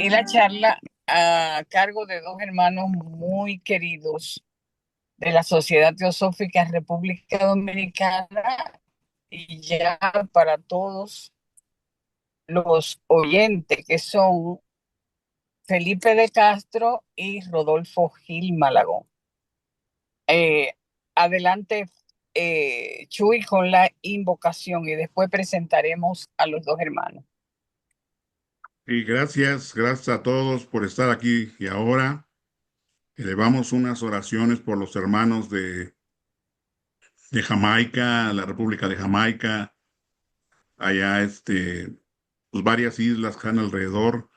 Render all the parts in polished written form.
y la charla a cargo de dos hermanos muy queridos de la Sociedad Teosófica República Dominicana y ya para todos los oyentes que son Felipe de Castro y Rodolfo Gil Malagón. Eh, Adelante, Chuy, con la invocación y después presentaremos a los dos hermanos. Y gracias a todos por estar aquí y ahora elevamos unas oraciones por los hermanos de Jamaica, la República de Jamaica, allá pues varias islas que están alrededor,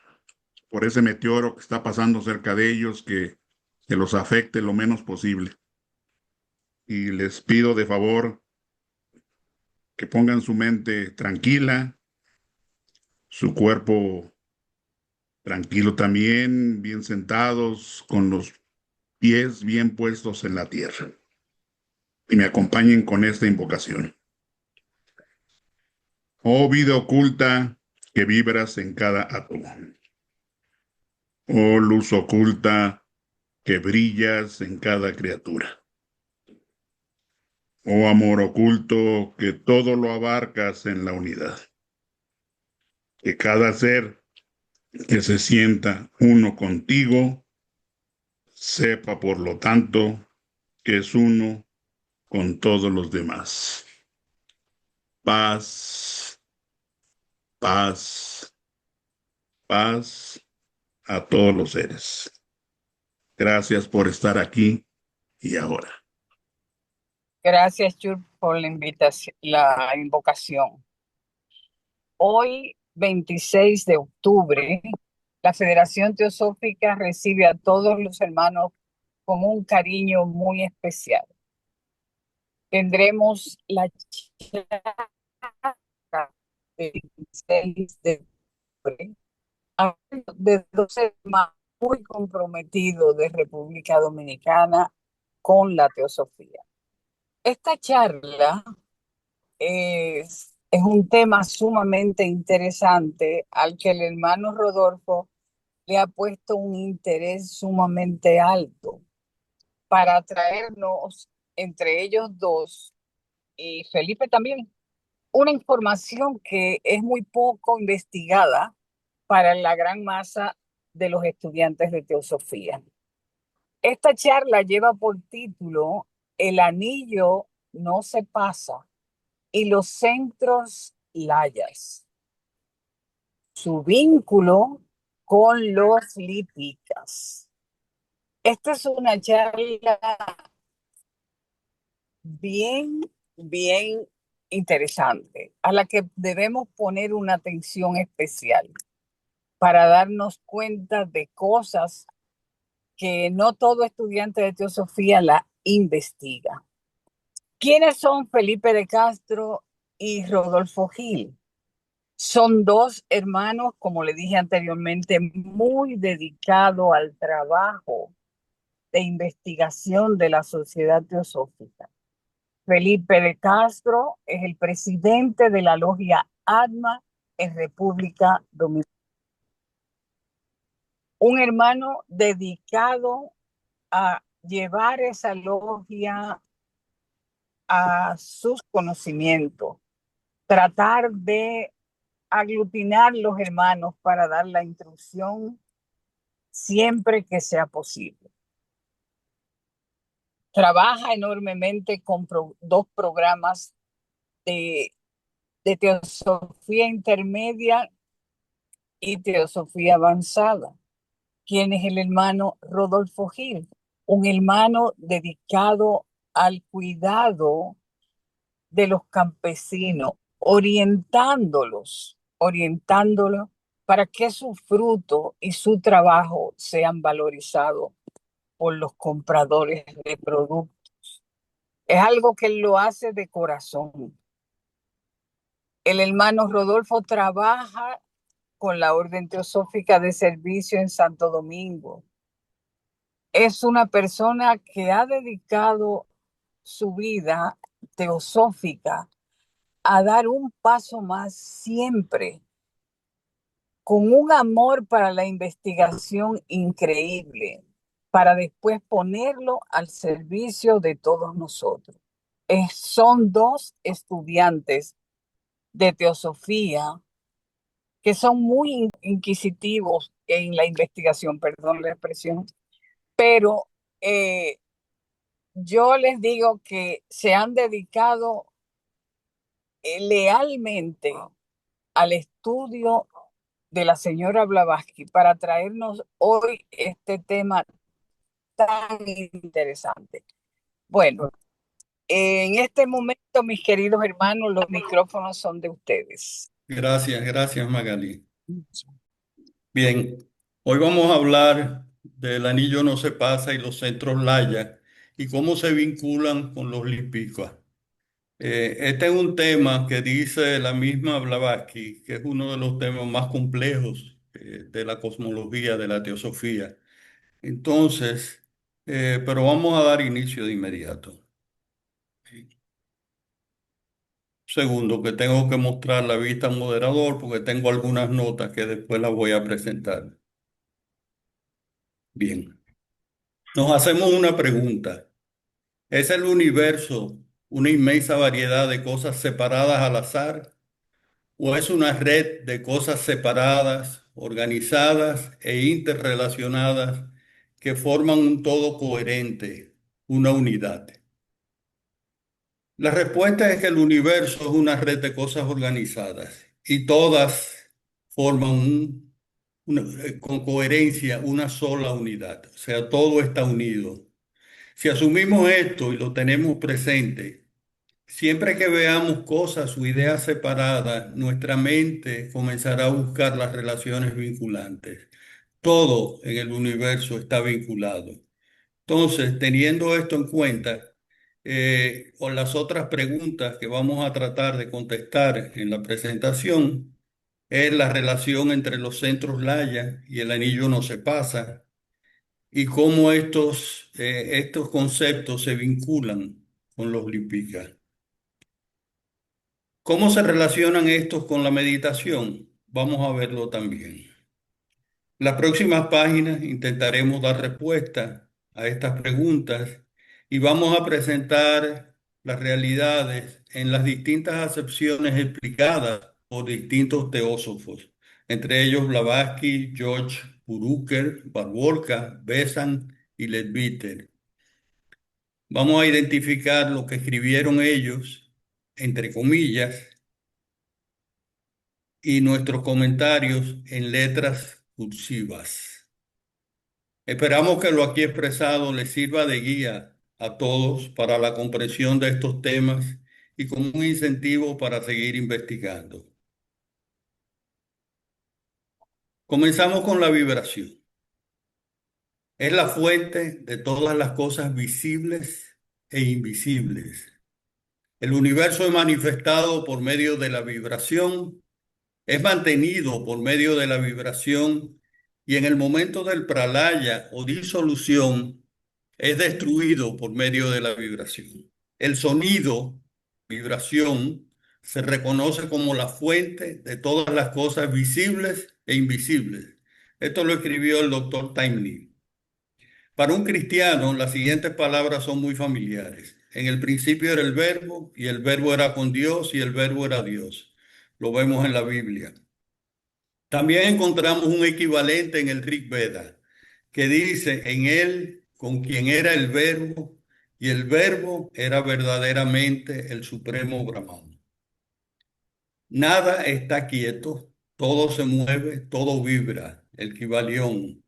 por ese meteoro que está pasando cerca de ellos, que los afecte lo menos posible. Y les pido de favor que pongan su mente tranquila, su cuerpo tranquilo también, bien sentados, con los pies bien puestos en la tierra. Y me acompañen con esta invocación. Oh vida oculta que vibras en cada átomo. Oh luz oculta que brillas en cada criatura. Oh amor oculto que todo lo abarcas en la unidad. Que cada ser que se sienta uno contigo sepa, por lo tanto, que es uno con todos los demás. Paz, paz, paz a todos los seres. Gracias por estar aquí y ahora. Gracias, Chuy, por la invitación, la invocación. Hoy, 26 de octubre, la Federación Teosófica recibe a todos los hermanos con un cariño muy especial. Tendremos la charla del 26 de octubre de dos hermanos muy comprometidos de República Dominicana con la teosofía. Esta charla es un tema sumamente interesante al que el hermano Rodolfo le ha puesto un interés sumamente alto para traernos entre ellos dos y Felipe también una información que es muy poco investigada para la gran masa de los estudiantes de teosofía. Esta charla lleva por título El anillo no se pasa y los centros layas, su vínculo con los líticas. Esta es una charla bien, bien interesante, a la que debemos poner una atención especial para darnos cuenta de cosas que no todo estudiante de teosofía la investiga. ¿Quiénes son Felipe de Castro y Rodolfo Gil? Son dos hermanos, como le dije anteriormente, muy dedicados al trabajo de investigación de la Sociedad Teosófica. Felipe de Castro es el presidente de la logia ADMA en República Dominicana. Un hermano dedicado a llevar esa logia a sus conocimientos, tratar de aglutinar los hermanos para dar la instrucción siempre que sea posible. Trabaja enormemente con dos programas de, de teosofía intermedia y teosofía avanzada. ¿Quién es el hermano Rodolfo Gil? Un hermano dedicado al cuidado de los campesinos, orientándolos para que su fruto y su trabajo sean valorizados por los compradores de productos. Es algo que él lo hace de corazón. El hermano Rodolfo trabaja con la Orden Teosófica de Servicio en Santo Domingo. Es una persona que ha dedicado su vida teosófica a dar un paso más siempre con un amor para la investigación increíble, para después ponerlo al servicio de todos nosotros. Son dos estudiantes de teosofía que son muy inquisitivos en la investigación, perdón la expresión, pero yo les digo que se han dedicado lealmente al estudio de la señora Blavatsky para traernos hoy este tema tan interesante. Bueno, en este momento, mis queridos hermanos, los micrófonos son de ustedes. Gracias, Magali. Bien, hoy vamos a hablar del anillo no se pasa y los centros Laya y cómo se vinculan con los lípicos. Este es un tema que dice la misma Blavatsky, que es uno de los temas más complejos de la cosmología, de la teosofía. Entonces, pero vamos a dar inicio de inmediato. Segundo, que tengo que mostrar la vista al moderador porque tengo algunas notas que después las voy a presentar. Bien, nos hacemos una pregunta. ¿Es el universo una inmensa variedad de cosas separadas al azar? ¿O es una red de cosas separadas, organizadas e interrelacionadas que forman un todo coherente, una unidad? La respuesta es que el universo es una red de cosas organizadas y todas forman con coherencia una sola unidad. O sea, todo está unido. Si asumimos esto y lo tenemos presente, siempre que veamos cosas o ideas separadas, nuestra mente comenzará a buscar las relaciones vinculantes. Todo en el universo está vinculado. Entonces, teniendo esto en cuenta, con las otras preguntas que vamos a tratar de contestar en la presentación, es la relación entre los centros Laya y el anillo no se pasa y cómo estos conceptos se vinculan con los Lipika. ¿Cómo se relacionan estos con la meditación? Vamos a verlo también. Las próximas páginas intentaremos dar respuesta a estas preguntas y vamos a presentar las realidades en las distintas acepciones explicadas por distintos teósofos, entre ellos Blavatsky, George Buruker, Barbolka, Besan y Leadbeater. Vamos a identificar lo que escribieron ellos, entre comillas, y nuestros comentarios en letras cursivas. Esperamos que lo aquí expresado les sirva de guía a todos para la comprensión de estos temas y como un incentivo para seguir investigando. Comenzamos con la vibración. Es la fuente de todas las cosas visibles e invisibles. El universo es manifestado por medio de la vibración, es mantenido por medio de la vibración y en el momento del pralaya o disolución es destruido por medio de la vibración. El sonido, vibración, se reconoce como la fuente de todas las cosas visibles e invisibles. Esto lo escribió el doctor Taimni. Para un cristiano, las siguientes palabras son muy familiares. En el principio era el verbo y el verbo era con Dios y el verbo era Dios. Lo vemos en la Biblia. También encontramos un equivalente en el Rig Veda, que dice en él con quien era el verbo, y el verbo era verdaderamente el supremo Brahman. Nada está quieto, todo se mueve, todo vibra, el Kybalión.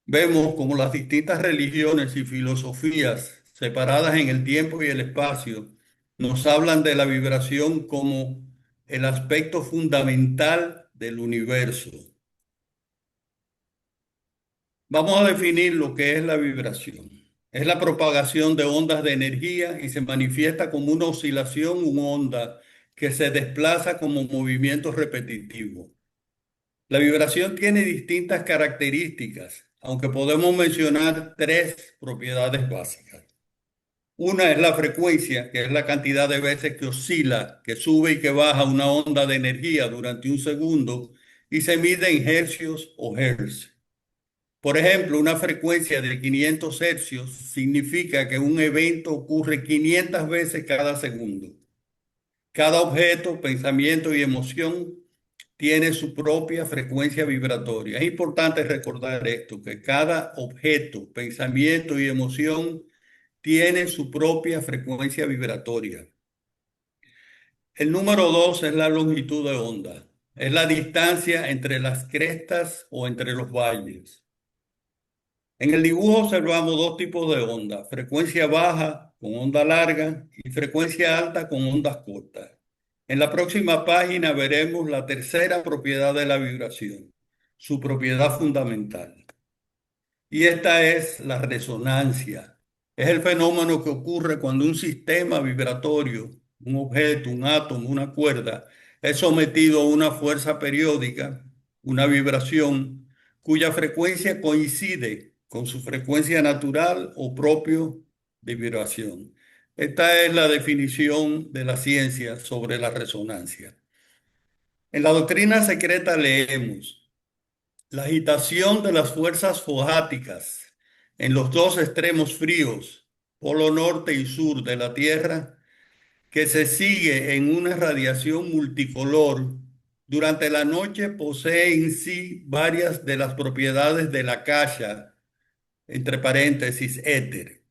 Vemos como las distintas religiones y filosofías separadas en el tiempo y el espacio nos hablan de la vibración como el aspecto fundamental del universo. Vamos a definir lo que es la vibración. Es la propagación de ondas de energía y se manifiesta como una oscilación, una onda que se desplaza como movimiento repetitivo. La vibración tiene distintas características, aunque podemos mencionar tres propiedades básicas. Una es la frecuencia, que es la cantidad de veces que oscila, que sube y que baja una onda de energía durante un segundo, y se mide en hercios o hertz. Por ejemplo, una frecuencia de 500 hercios significa que un evento ocurre 500 veces cada segundo. Cada objeto, pensamiento y emoción tiene su propia frecuencia vibratoria. Es importante recordar esto, que cada objeto, pensamiento y emoción tiene su propia frecuencia vibratoria. El número 2 es la longitud de onda. Es la distancia entre las crestas o entre los valles. En el dibujo observamos dos tipos de onda, frecuencia baja con onda larga y frecuencia alta con ondas cortas. En la próxima página veremos la tercera propiedad de la vibración, su propiedad fundamental. Y esta es la resonancia. Es el fenómeno que ocurre cuando un sistema vibratorio, un objeto, un átomo, una cuerda, es sometido a una fuerza periódica, una vibración, cuya frecuencia coincide con su frecuencia natural o propio de vibración. Esta es la definición de la ciencia sobre la resonancia. En la doctrina secreta leemos: la agitación de las fuerzas fojáticas en los dos extremos fríos, polo norte y sur de la Tierra, que se sigue en una radiación multicolor, durante la noche posee en sí varias de las propiedades de la akasha, entre paréntesis, éter.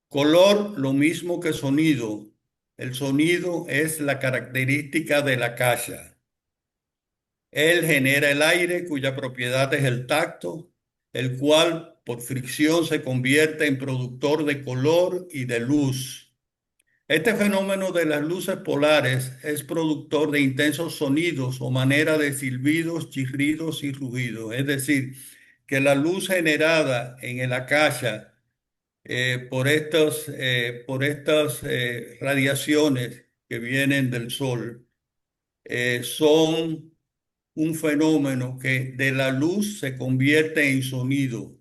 Color, lo mismo que sonido. El sonido es la característica de la akasha. Él genera el aire, cuya propiedad es el tacto, el cual por fricción se convierte en productor de color y de luz. Este fenómeno de las luces polares es productor de intensos sonidos o manera de silbidos, chirridos y rugidos. Es decir, que la luz generada en el akasha por estas radiaciones que vienen del sol son un fenómeno que de la luz se convierte en sonido.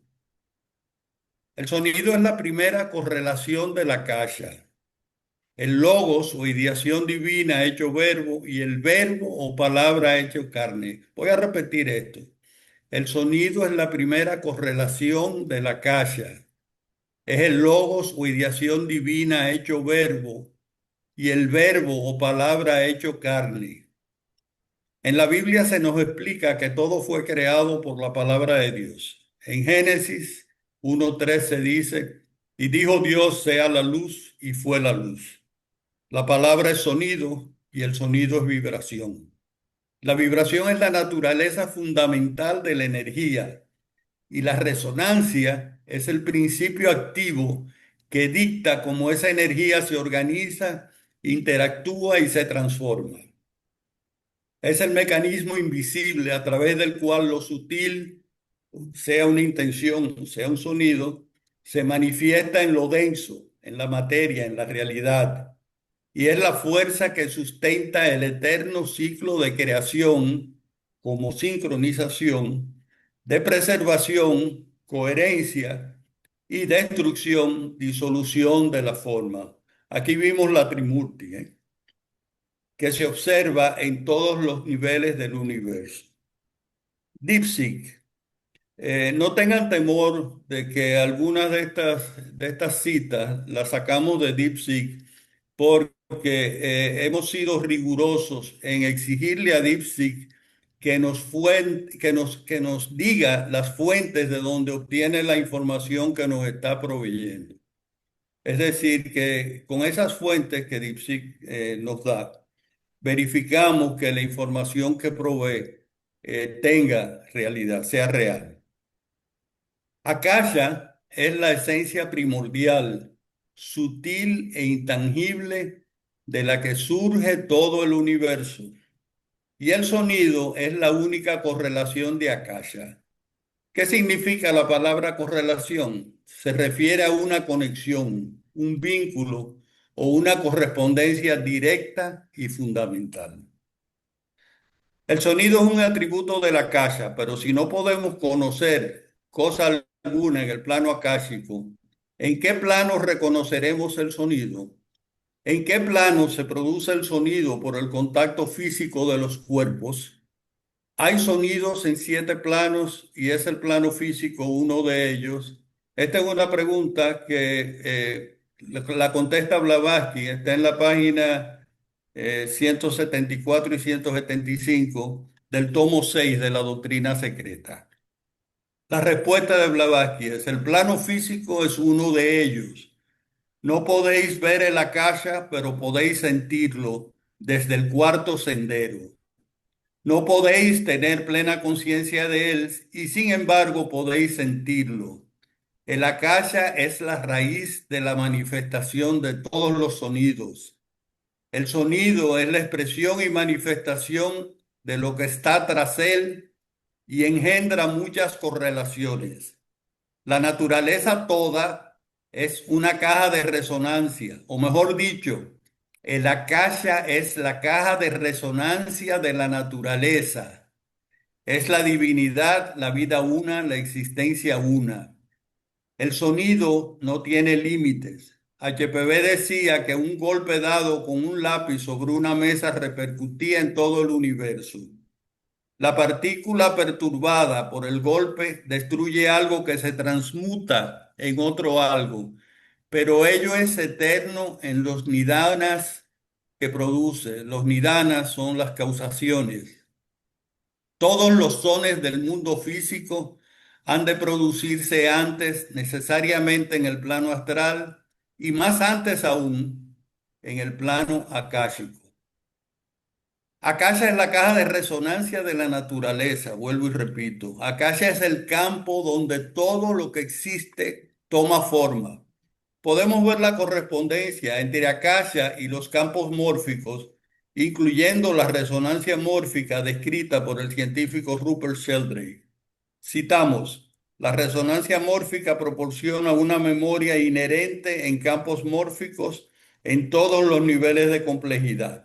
El sonido es la primera correlación de la akasha. El logos o ideación divina hecho verbo y el verbo o palabra hecho carne. Voy a repetir esto. El sonido es la primera correlación de la akasha. Es el logos o ideación divina hecho verbo y el verbo o palabra hecho carne. En la Biblia se nos explica que todo fue creado por la palabra de Dios. En Génesis 1:13 dice: y dijo Dios, sea la luz, y fue la luz. La palabra es sonido y el sonido es vibración. La vibración es la naturaleza fundamental de la energía y la resonancia es el principio activo que dicta cómo esa energía se organiza, interactúa y se transforma. Es el mecanismo invisible a través del cual lo sutil, sea una intención, sea un sonido, se manifiesta en lo denso, en la materia, en la realidad. Y es la fuerza que sustenta el eterno ciclo de creación como sincronización, de preservación, coherencia y destrucción, disolución de la forma. Aquí vimos la Trimurti, que se observa en todos los niveles del universo. DeepSeek. No tengan temor de que algunas de estas citas las sacamos de DeepSeek porque hemos sido rigurosos en exigirle a DeepSeek que nos diga las fuentes de donde obtiene la información que nos está proveyendo. Es decir, que con esas fuentes que DeepSeek nos da, verificamos que la información que provee tenga realidad, sea real. Akasha es la esencia primordial, sutil e intangible de la que surge todo el universo. Y el sonido es la única correlación de Akasha. ¿Qué significa la palabra correlación? Se refiere a una conexión, un vínculo o una correspondencia directa y fundamental. El sonido es un atributo de la akasha, pero si no podemos conocer cosa alguna en el plano akáshico, ¿en qué plano reconoceremos el sonido? ¿En qué plano se produce el sonido por el contacto físico de los cuerpos? Hay sonidos en 7 planos y es el plano físico uno de ellos. Esta es una pregunta que la contesta Blavatsky, está en la página 174 y 175 del tomo 6 de la Doctrina Secreta. La respuesta de Blavatsky es: el plano físico es uno de ellos. No podéis ver el akasha, pero podéis sentirlo desde el cuarto sendero. No podéis tener plena conciencia de él y sin embargo podéis sentirlo. El akasha es la raíz de la manifestación de todos los sonidos. El sonido es la expresión y manifestación de lo que está tras él y engendra muchas correlaciones. La naturaleza toda es una caja de resonancia, o mejor dicho, el akasha es la caja de resonancia de la naturaleza. Es la divinidad, la vida una, la existencia una. El sonido no tiene límites. HPV decía que un golpe dado con un lápiz sobre una mesa repercutía en todo el universo. La partícula perturbada por el golpe destruye algo que se transmuta en otro algo, pero ello es eterno en los nidanas que produce. Los nidanas son las causaciones. Todos los sones del mundo físico han de producirse antes necesariamente en el plano astral y más antes aún en el plano akáshico. Akasha es la caja de resonancia de la naturaleza, vuelvo y repito. Akasha es el campo donde todo lo que existe toma forma. Podemos ver la correspondencia entre Akasha y los campos mórficos, incluyendo la resonancia mórfica descrita por el científico Rupert Sheldrake. Citamos: la resonancia mórfica proporciona una memoria inherente en campos mórficos en todos los niveles de complejidad.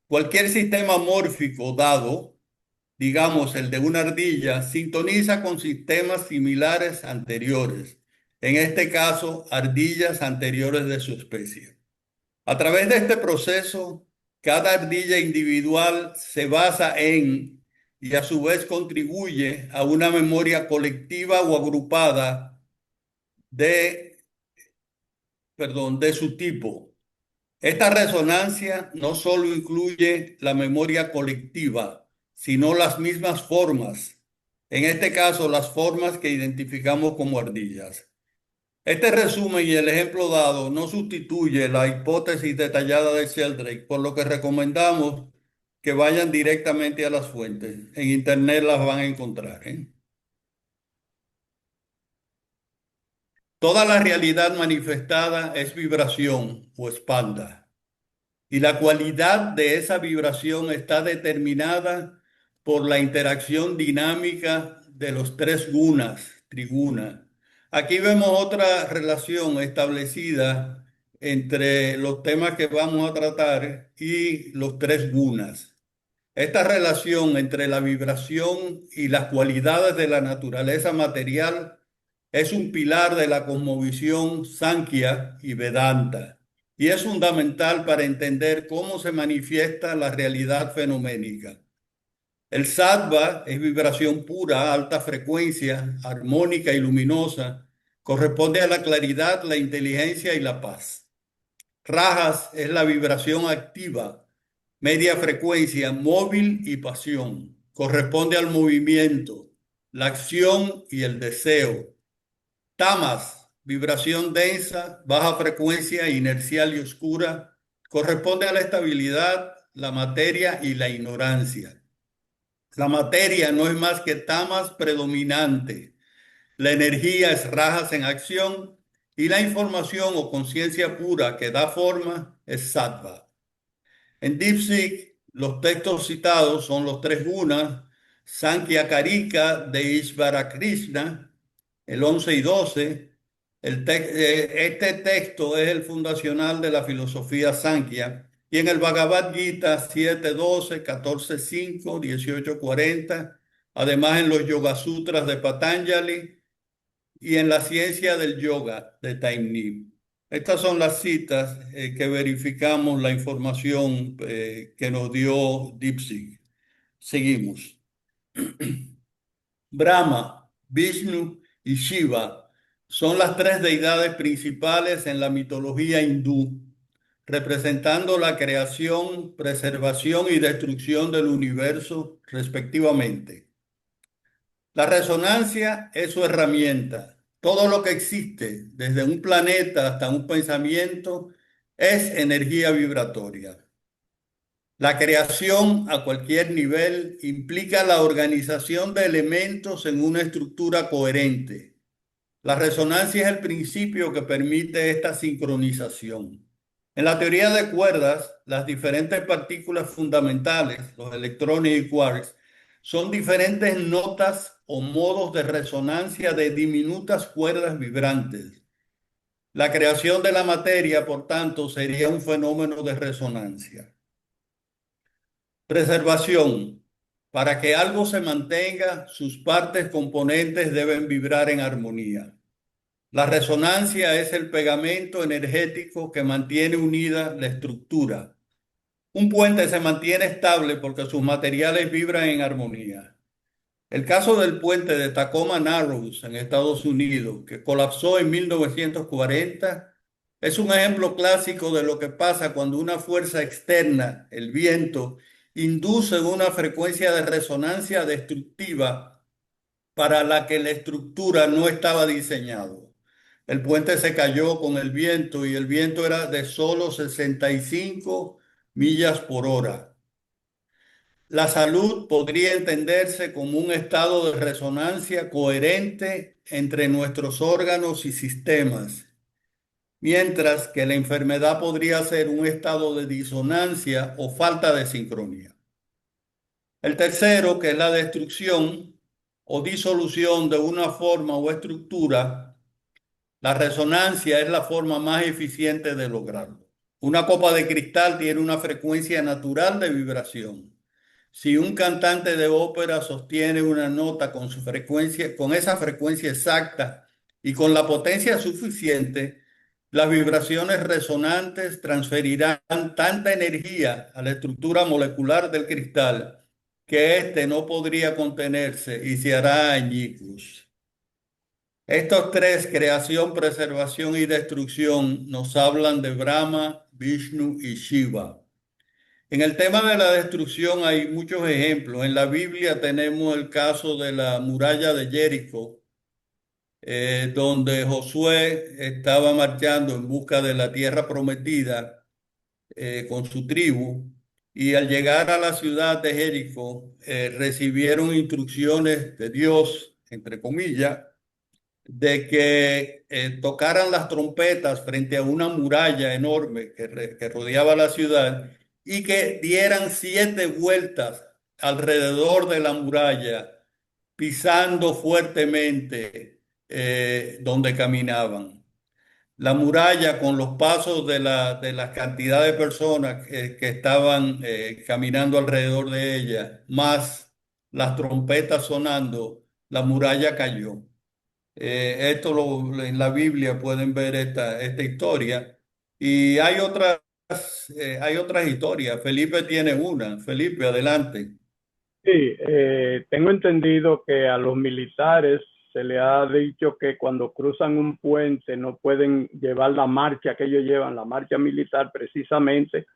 Cualquier sistema mórfico dado, digamos el de una ardilla, sintoniza con sistemas similares anteriores, en este caso ardillas anteriores de su especie. A través de este proceso, cada ardilla individual se basa en y a su vez contribuye a una memoria colectiva o agrupada de su tipo. Esta resonancia no solo incluye la memoria colectiva, sino las mismas formas, en este caso las formas que identificamos como ardillas. Este resumen y el ejemplo dado no sustituye la hipótesis detallada de Sheldrake, por lo que recomendamos que vayan directamente a las fuentes. En internet las van a encontrar, ¿eh? Toda la realidad manifestada es vibración o espalda, y la cualidad de esa vibración está determinada por la interacción dinámica de los tres gunas, triguna. Aquí vemos otra relación establecida entre los temas que vamos a tratar y los tres gunas. Esta relación entre la vibración y las cualidades de la naturaleza material es un pilar de la cosmovisión Sankhya y Vedanta y es fundamental para entender cómo se manifiesta la realidad fenoménica. El sattva es vibración pura, alta frecuencia, armónica y luminosa, corresponde a la claridad, la inteligencia y la paz. Rajas es la vibración activa, media frecuencia, móvil y pasión, corresponde al movimiento, la acción y el deseo. Tamas, vibración densa, baja frecuencia, inercial y oscura, corresponde a la estabilidad, la materia y la ignorancia. La materia no es más que tamas predominante. La energía es rajas en acción y la información o conciencia pura que da forma es sattva. En Dipsik, los textos citados son los tres gunas, Sankhya Karika de Ishvara Krishna, el 11 y 12. Este texto es el fundacional de la filosofía Sankhya y en el Bhagavad Gita 7:12, 14:5, 18:40, además en los Yoga Sutras de Patanjali y en la ciencia del yoga de Taimni. Estas son las citas que verificamos la información que nos dio Dipsik. Seguimos. Brahma, Vishnu y Shiva son las tres deidades principales en la mitología hindú, representando la creación, preservación y destrucción del universo, respectivamente. La resonancia es su herramienta. Todo lo que existe, desde un planeta hasta un pensamiento, es energía vibratoria. La creación a cualquier nivel implica la organización de elementos en una estructura coherente. La resonancia es el principio que permite esta sincronización. En la teoría de cuerdas, las diferentes partículas fundamentales, los electrones y quarks, son diferentes notas o modos de resonancia de diminutas cuerdas vibrantes. La creación de la materia, por tanto, sería un fenómeno de resonancia. Preservación. Para que algo se mantenga, sus partes componentes deben vibrar en armonía. La resonancia es el pegamento energético que mantiene unida la estructura. Un puente se mantiene estable porque sus materiales vibran en armonía. El caso del puente de Tacoma Narrows en Estados Unidos, que colapsó en 1940, es un ejemplo clásico de lo que pasa cuando una fuerza externa, el viento, induce una frecuencia de resonancia destructiva para la que la estructura no estaba diseñado. El puente se cayó con el viento y el viento era de solo 65 millas por hora. La salud podría entenderse como un estado de resonancia coherente entre nuestros órganos y sistemas, mientras que la enfermedad podría ser un estado de disonancia o falta de sincronía. El tercero, que es la destrucción o disolución de una forma o estructura, la resonancia es la forma más eficiente de lograrlo. Una copa de cristal tiene una frecuencia natural de vibración. Si un cantante de ópera sostiene una nota con su frecuencia, con esa frecuencia exacta y con la potencia suficiente, las vibraciones resonantes transferirán tanta energía a la estructura molecular del cristal que éste no podría contenerse y se hará añicos. Estos tres, creación, preservación y destrucción, nos hablan de Brahma, Vishnu y Shiva. En el tema de la destrucción hay muchos ejemplos. En la Biblia tenemos el caso de la muralla de Jericó, donde Josué estaba marchando en busca de la tierra prometida con su tribu, y al llegar a la ciudad de Jericó recibieron instrucciones de Dios, entre comillas, de que tocaran las trompetas frente a una muralla enorme que rodeaba la ciudad y que dieran 7 vueltas alrededor de la muralla, pisando fuertemente donde caminaban. La muralla, con los pasos de la cantidad de personas que estaban caminando alrededor de ella, más las trompetas sonando, la muralla cayó. En la Biblia pueden ver esta historia. Y hay otras historias. Felipe tiene una. Felipe, adelante. Sí, tengo entendido que a los militares se le ha dicho que cuando cruzan un puente no pueden llevar la marcha que ellos llevan, la marcha militar, precisamente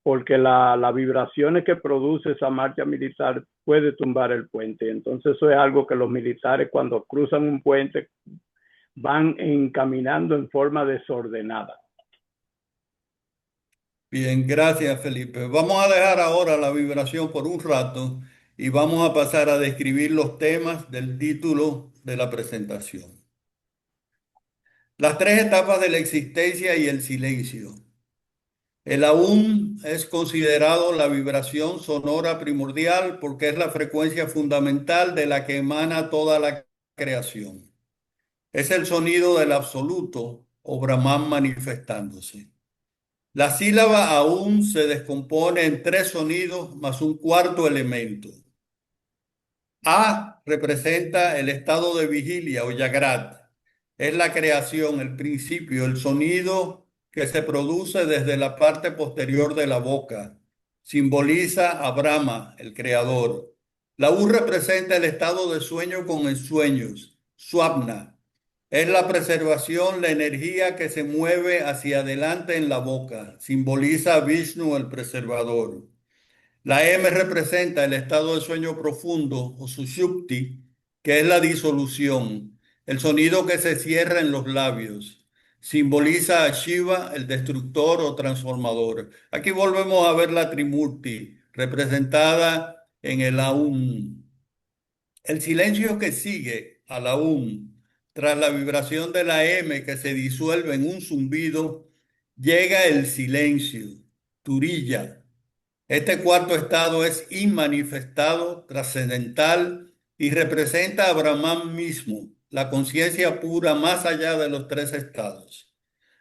porque las vibraciones que produce esa marcha militar puede tumbar el puente. Entonces eso es algo que los militares cuando cruzan un puente van encaminando en forma desordenada. Bien, gracias, Felipe. Vamos a dejar ahora la vibración por un rato y vamos a pasar a describir los temas del título de la presentación. Las tres etapas de la existencia y el silencio. El aún es considerado la vibración sonora primordial porque es la frecuencia fundamental de la que emana toda la creación. Es el sonido del absoluto o Brahman manifestándose. La sílaba aún se descompone en 3 sonidos más un cuarto elemento. A representa el estado de vigilia o Jagrat. Es la creación, el principio, el sonido que se produce desde la parte posterior de la boca. Simboliza a Brahma, el creador. La U representa el estado de sueño con ensueños. Swapna es la preservación, la energía que se mueve hacia adelante en la boca. Simboliza a Vishnu, el preservador. La M representa el estado de sueño profundo o sushupti, que es la disolución, el sonido que se cierra en los labios. Simboliza a Shiva, el destructor o transformador. Aquí volvemos a ver la Trimurti, representada en el Aum. El silencio que sigue a la tras la vibración de la M que se disuelve en un zumbido, llega el silencio, Turilla. Este cuarto estado es inmanifestado, trascendental y representa a Brahman mismo, la conciencia pura más allá de los tres estados.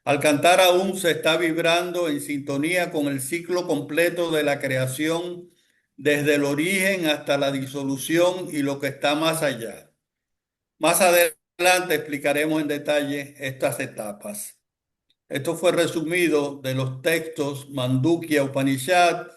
Al cantar aún se está vibrando en sintonía con el ciclo completo de la creación, desde el origen hasta la disolución y lo que está más allá. Más adelante explicaremos en detalle estas etapas. Esto fue resumido de los textos Mandukya Upanishad,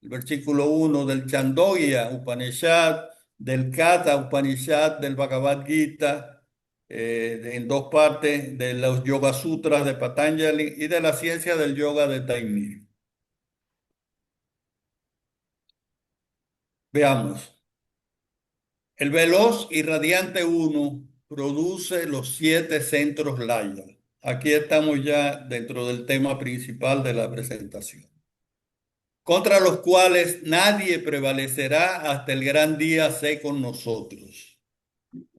el versículo 1 del Chandogya Upanishad, del Katha Upanishad, del Bhagavad Gita, en dos partes, de los Yoga Sutras de Patanjali y de la ciencia del yoga de Taimiri. Veamos. El veloz y radiante uno produce los 7 centros Laya. Aquí estamos ya dentro del tema principal de la presentación, contra los cuales nadie prevalecerá hasta el gran día sé con nosotros.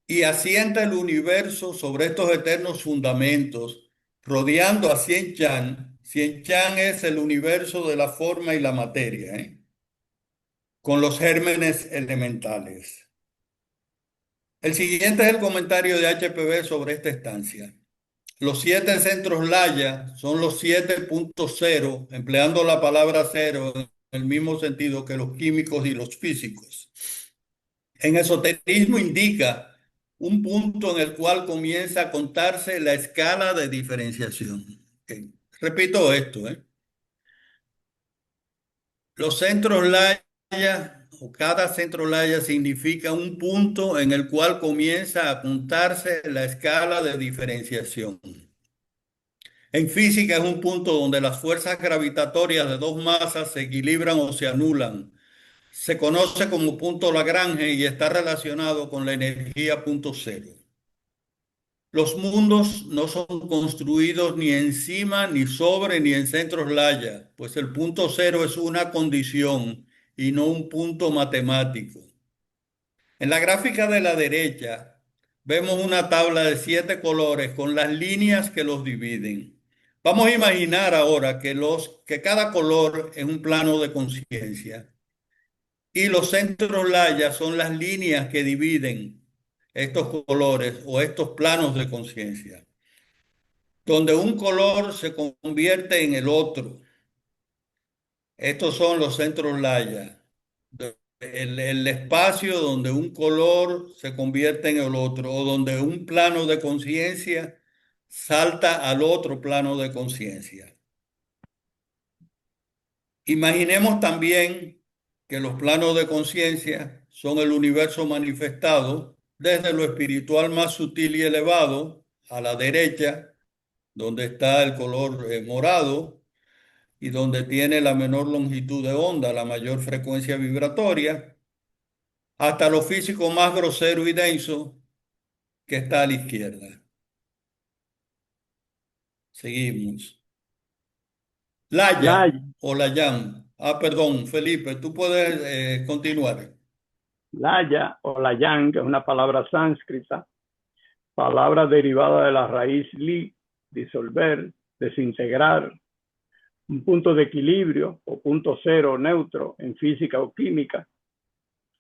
Y asienta el universo sobre estos eternos fundamentos, rodeando a Cien Chan. Cien Chan es el universo de la forma y la materia, con los gérmenes elementales. El siguiente es el comentario de HPV sobre esta estancia. Los 7 centros Laya son los 7.0, empleando la palabra cero en el mismo sentido que los químicos y los físicos. En esoterismo indica un punto en el cual comienza a contarse la escala de diferenciación. Okay. Repito esto. Los centros Laya o cada centro Laya significa un punto en el cual comienza a contarse la escala de diferenciación. En física es un punto donde las fuerzas gravitatorias de dos masas se equilibran o se anulan. Se conoce como punto Lagrange y está relacionado con la energía punto cero. Los mundos no son construidos ni encima, ni sobre, ni en centros Laya, pues el punto cero es una condición y no un punto matemático. En la gráfica de la derecha vemos una tabla de 7 colores con las líneas que los dividen. Vamos a imaginar ahora que cada color es un plano de conciencia y los centros Laya son las líneas que dividen estos colores o estos planos de conciencia, donde un color se convierte en el otro. Estos son los centros Laya, el espacio donde un color se convierte en el otro o donde un plano de conciencia salta al otro plano de conciencia. Imaginemos también que los planos de conciencia son el universo manifestado desde lo espiritual más sutil y elevado a la derecha, donde está el color morado y donde tiene la menor longitud de onda, la mayor frecuencia vibratoria, hasta lo físico más grosero y denso que está a la izquierda. Seguimos. Laya o Layam. Perdón, Felipe, tú puedes continuar. Laya o Layam, que es una palabra sánscrita, palabra derivada de la raíz li, disolver, desintegrar, un punto de equilibrio o punto cero neutro en física o química.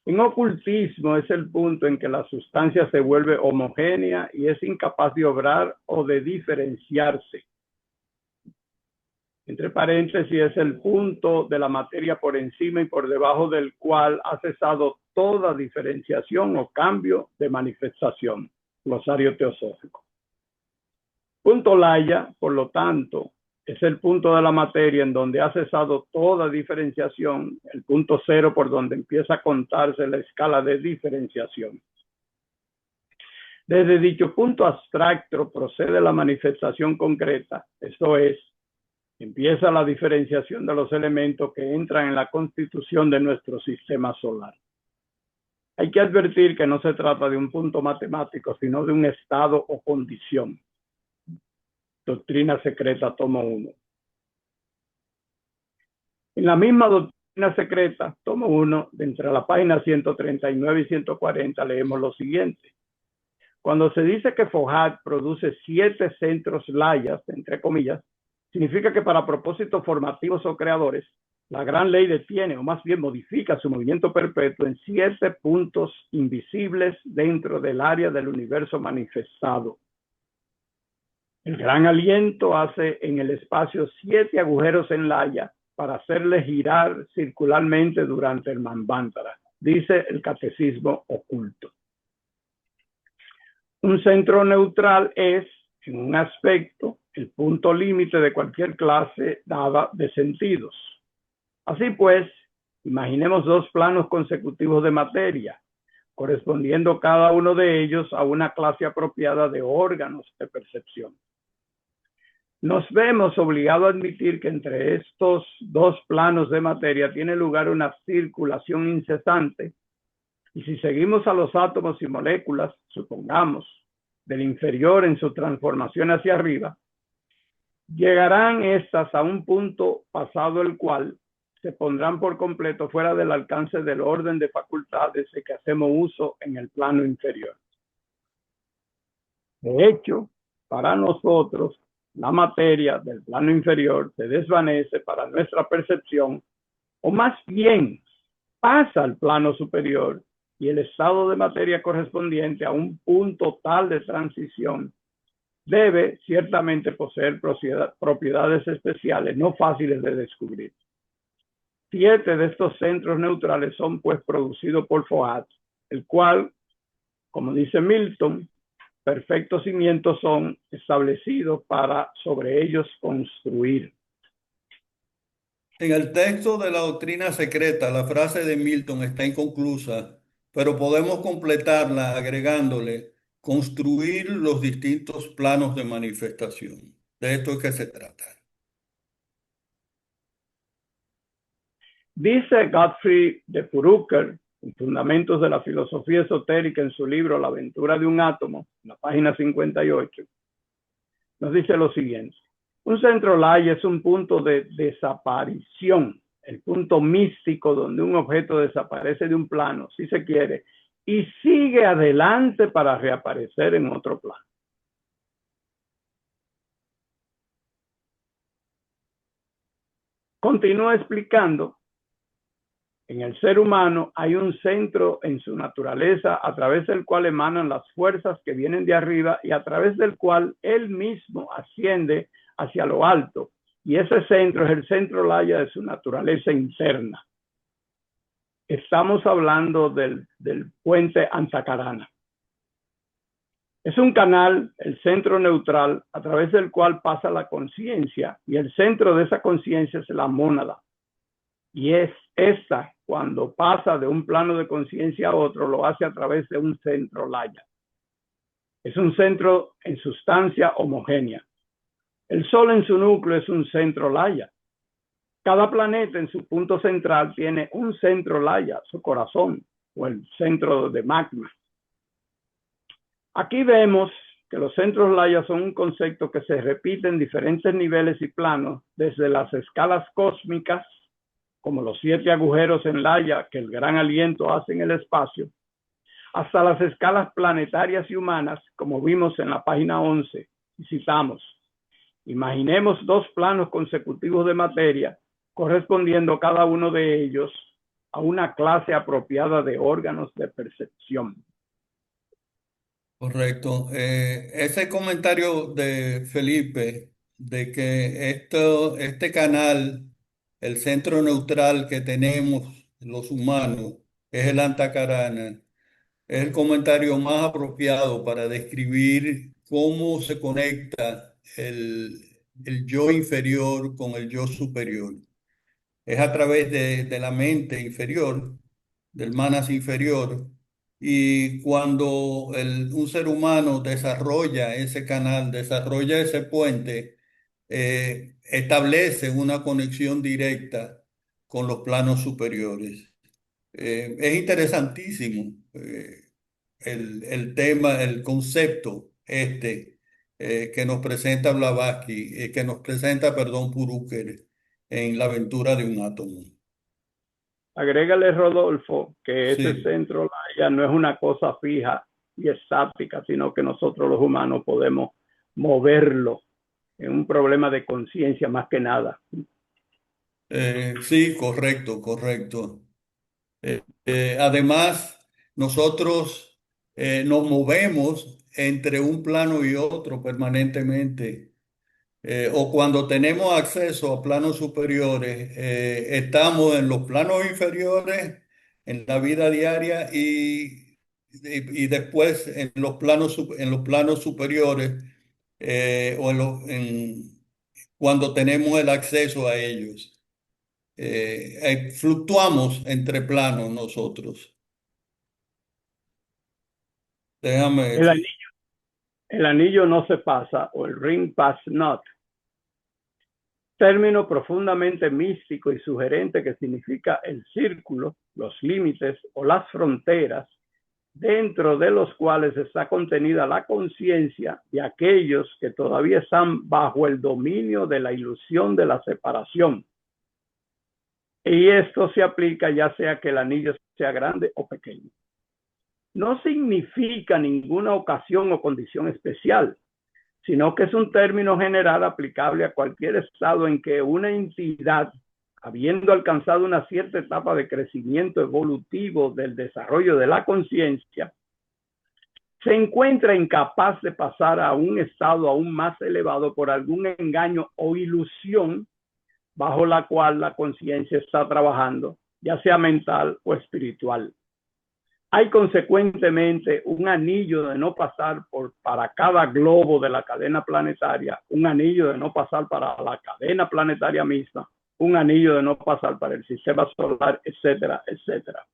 En ocultismo es el punto en que la sustancia se vuelve homogénea y es incapaz de obrar o de diferenciarse. Entre paréntesis, es el punto de la materia por encima y por debajo del cual ha cesado toda diferenciación o cambio de manifestación. Glosario teosófico. Punto Laya, por lo tanto, es el punto de la materia en donde ha cesado toda diferenciación, el punto cero por donde empieza a contarse la escala de diferenciación. Desde dicho punto abstracto procede la manifestación concreta, esto es, empieza la diferenciación de los elementos que entran en la constitución de nuestro sistema solar. Hay que advertir que no se trata de un punto matemático, sino de un estado o condición. Doctrina secreta, tomo 1. En la misma doctrina secreta, tomo 1, de entre la página 139 y 140, leemos lo siguiente. Cuando se dice que Fouad produce 7 centros layas, entre comillas, significa que para propósitos formativos o creadores, la gran ley detiene, o más bien modifica su movimiento perpetuo en 7 puntos invisibles dentro del área del universo manifestado. El gran aliento hace en el espacio 7 agujeros en laya para hacerle girar circularmente durante el Manvantara, dice el catecismo oculto. Un centro neutral es, en un aspecto, el punto límite de cualquier clase dada de sentidos. Así pues, imaginemos 2 planos consecutivos de materia, correspondiendo cada uno de ellos a una clase apropiada de órganos de percepción. Nos vemos obligados a admitir que entre estos 2 planos de materia tiene lugar una circulación incesante, y si seguimos a los átomos y moléculas, supongamos, del inferior en su transformación hacia arriba, llegarán estas a un punto pasado el cual se pondrán por completo fuera del alcance del orden de facultades de que hacemos uso en el plano inferior. De hecho, para nosotros, la materia del plano inferior se desvanece para nuestra percepción, o más bien pasa al plano superior, y el estado de materia correspondiente a un punto tal de transición debe ciertamente poseer propiedades especiales no fáciles de descubrir. 7 de estos centros neutrales son pues producidos por Fouad, el cual, como dice Milton, perfectos cimientos son establecidos para sobre ellos construir. En el texto de la doctrina secreta, la frase de Milton está inconclusa, pero podemos completarla agregándole construir los distintos planos de manifestación. De esto es que se trata. Dice Gottfried de Furucker, en Fundamentos de la Filosofía Esotérica, en su libro La aventura de un átomo, en la página 58, nos dice lo siguiente. Un centro Laya es un punto de desaparición, el punto místico donde un objeto desaparece de un plano, si se quiere, y sigue adelante para reaparecer en otro plano. Continúa explicando. En el ser humano hay un centro en su naturaleza a través del cual emanan las fuerzas que vienen de arriba y a través del cual él mismo asciende hacia lo alto. Y ese centro es el centro Laya de su naturaleza interna. Estamos hablando del puente Antakarana. Es un canal, el centro neutral, a través del cual pasa la conciencia, y el centro de esa conciencia es la mónada. Y es esta, cuando pasa de un plano de conciencia a otro, lo hace a través de un centro Laya. Es un centro en sustancia homogénea. El Sol en su núcleo es un centro Laya. Cada planeta en su punto central tiene un centro Laya, su corazón, o el centro de magma. Aquí vemos que los centros Laya son un concepto que se repite en diferentes niveles y planos, desde las escalas cósmicas, como los 7 agujeros en Laya que el gran aliento hace en el espacio, hasta las escalas planetarias y humanas, como vimos en la página 11, y citamos, imaginemos 2 planos consecutivos de materia, correspondiendo cada uno de ellos a una clase apropiada de órganos de percepción. Correcto. Ese comentario de Felipe de que este canal, el centro neutral que tenemos los humanos, es el Antakarana, es el comentario más apropiado para describir cómo se conecta el yo inferior con el yo superior. Es a través de la mente inferior, del manas inferior. Y cuando un ser humano desarrolla ese canal, desarrolla ese puente, establece una conexión directa con los planos superiores. Es interesantísimo el tema, el concepto que nos presenta Blavatsky, que nos presenta, perdón, Puruker en La aventura de un átomo. Agrégale, Rodolfo, que ese Sí, centro Laya no es una cosa fija y estática, sino que nosotros los humanos podemos moverlo en un problema de conciencia más que nada. sí, correcto, correcto. Además, nosotros nos movemos entre un plano y otro permanentemente. O cuando tenemos acceso a planos superiores, estamos en los planos inferiores en la vida diaria y después en los en los planos superiores o cuando tenemos el acceso a ellos. Fluctuamos entre planos nosotros. Déjame El decir. anillo, el anillo no se pasa, o el ring pass not, término profundamente místico y sugerente que significa el círculo, los límites o las fronteras dentro de los cuales está contenida la conciencia de aquellos que todavía están bajo el dominio de la ilusión de la separación. Y esto se aplica ya sea que el anillo sea grande o pequeño. No significa ninguna ocasión o condición especial, sino que es un término general aplicable a cualquier estado en que una entidad, habiendo alcanzado una cierta etapa de crecimiento evolutivo del desarrollo de la conciencia, se encuentra incapaz de pasar a un estado aún más elevado por algún engaño o ilusión bajo la cual la conciencia está trabajando, ya sea mental o espiritual. Hay consecuentemente un anillo de no pasar para cada globo de la cadena planetaria, un anillo de no pasar para la cadena planetaria misma, un anillo de no pasar para el sistema solar, etcétera, etcétera.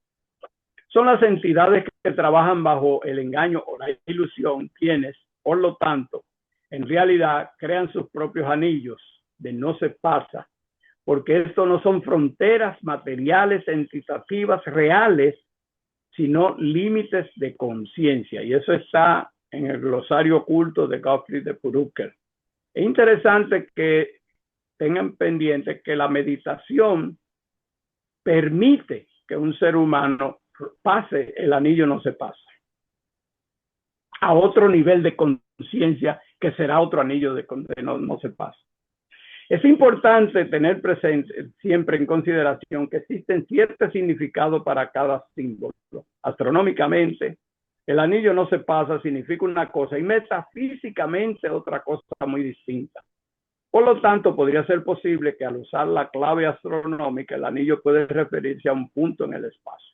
Son las entidades que trabajan bajo el engaño o la ilusión quienes, por lo tanto, en realidad crean sus propios anillos de no se pasa, porque esto no son fronteras materiales, entitativas, reales, sino límites de conciencia. Y eso está en el glosario oculto de Gottfried de Purucker. Es interesante que tengan pendiente que la meditación permite que un ser humano pase el anillo no se pasa a otro nivel de conciencia que será otro anillo de no se pasa. Es importante tener presente siempre en consideración que existen ciertos significados para cada símbolo. Astronómicamente, el anillo no se pasa significa una cosa y metafísicamente otra cosa muy distinta. Por lo tanto, podría ser posible que al usar la clave astronómica, el anillo puede referirse a un punto en el espacio.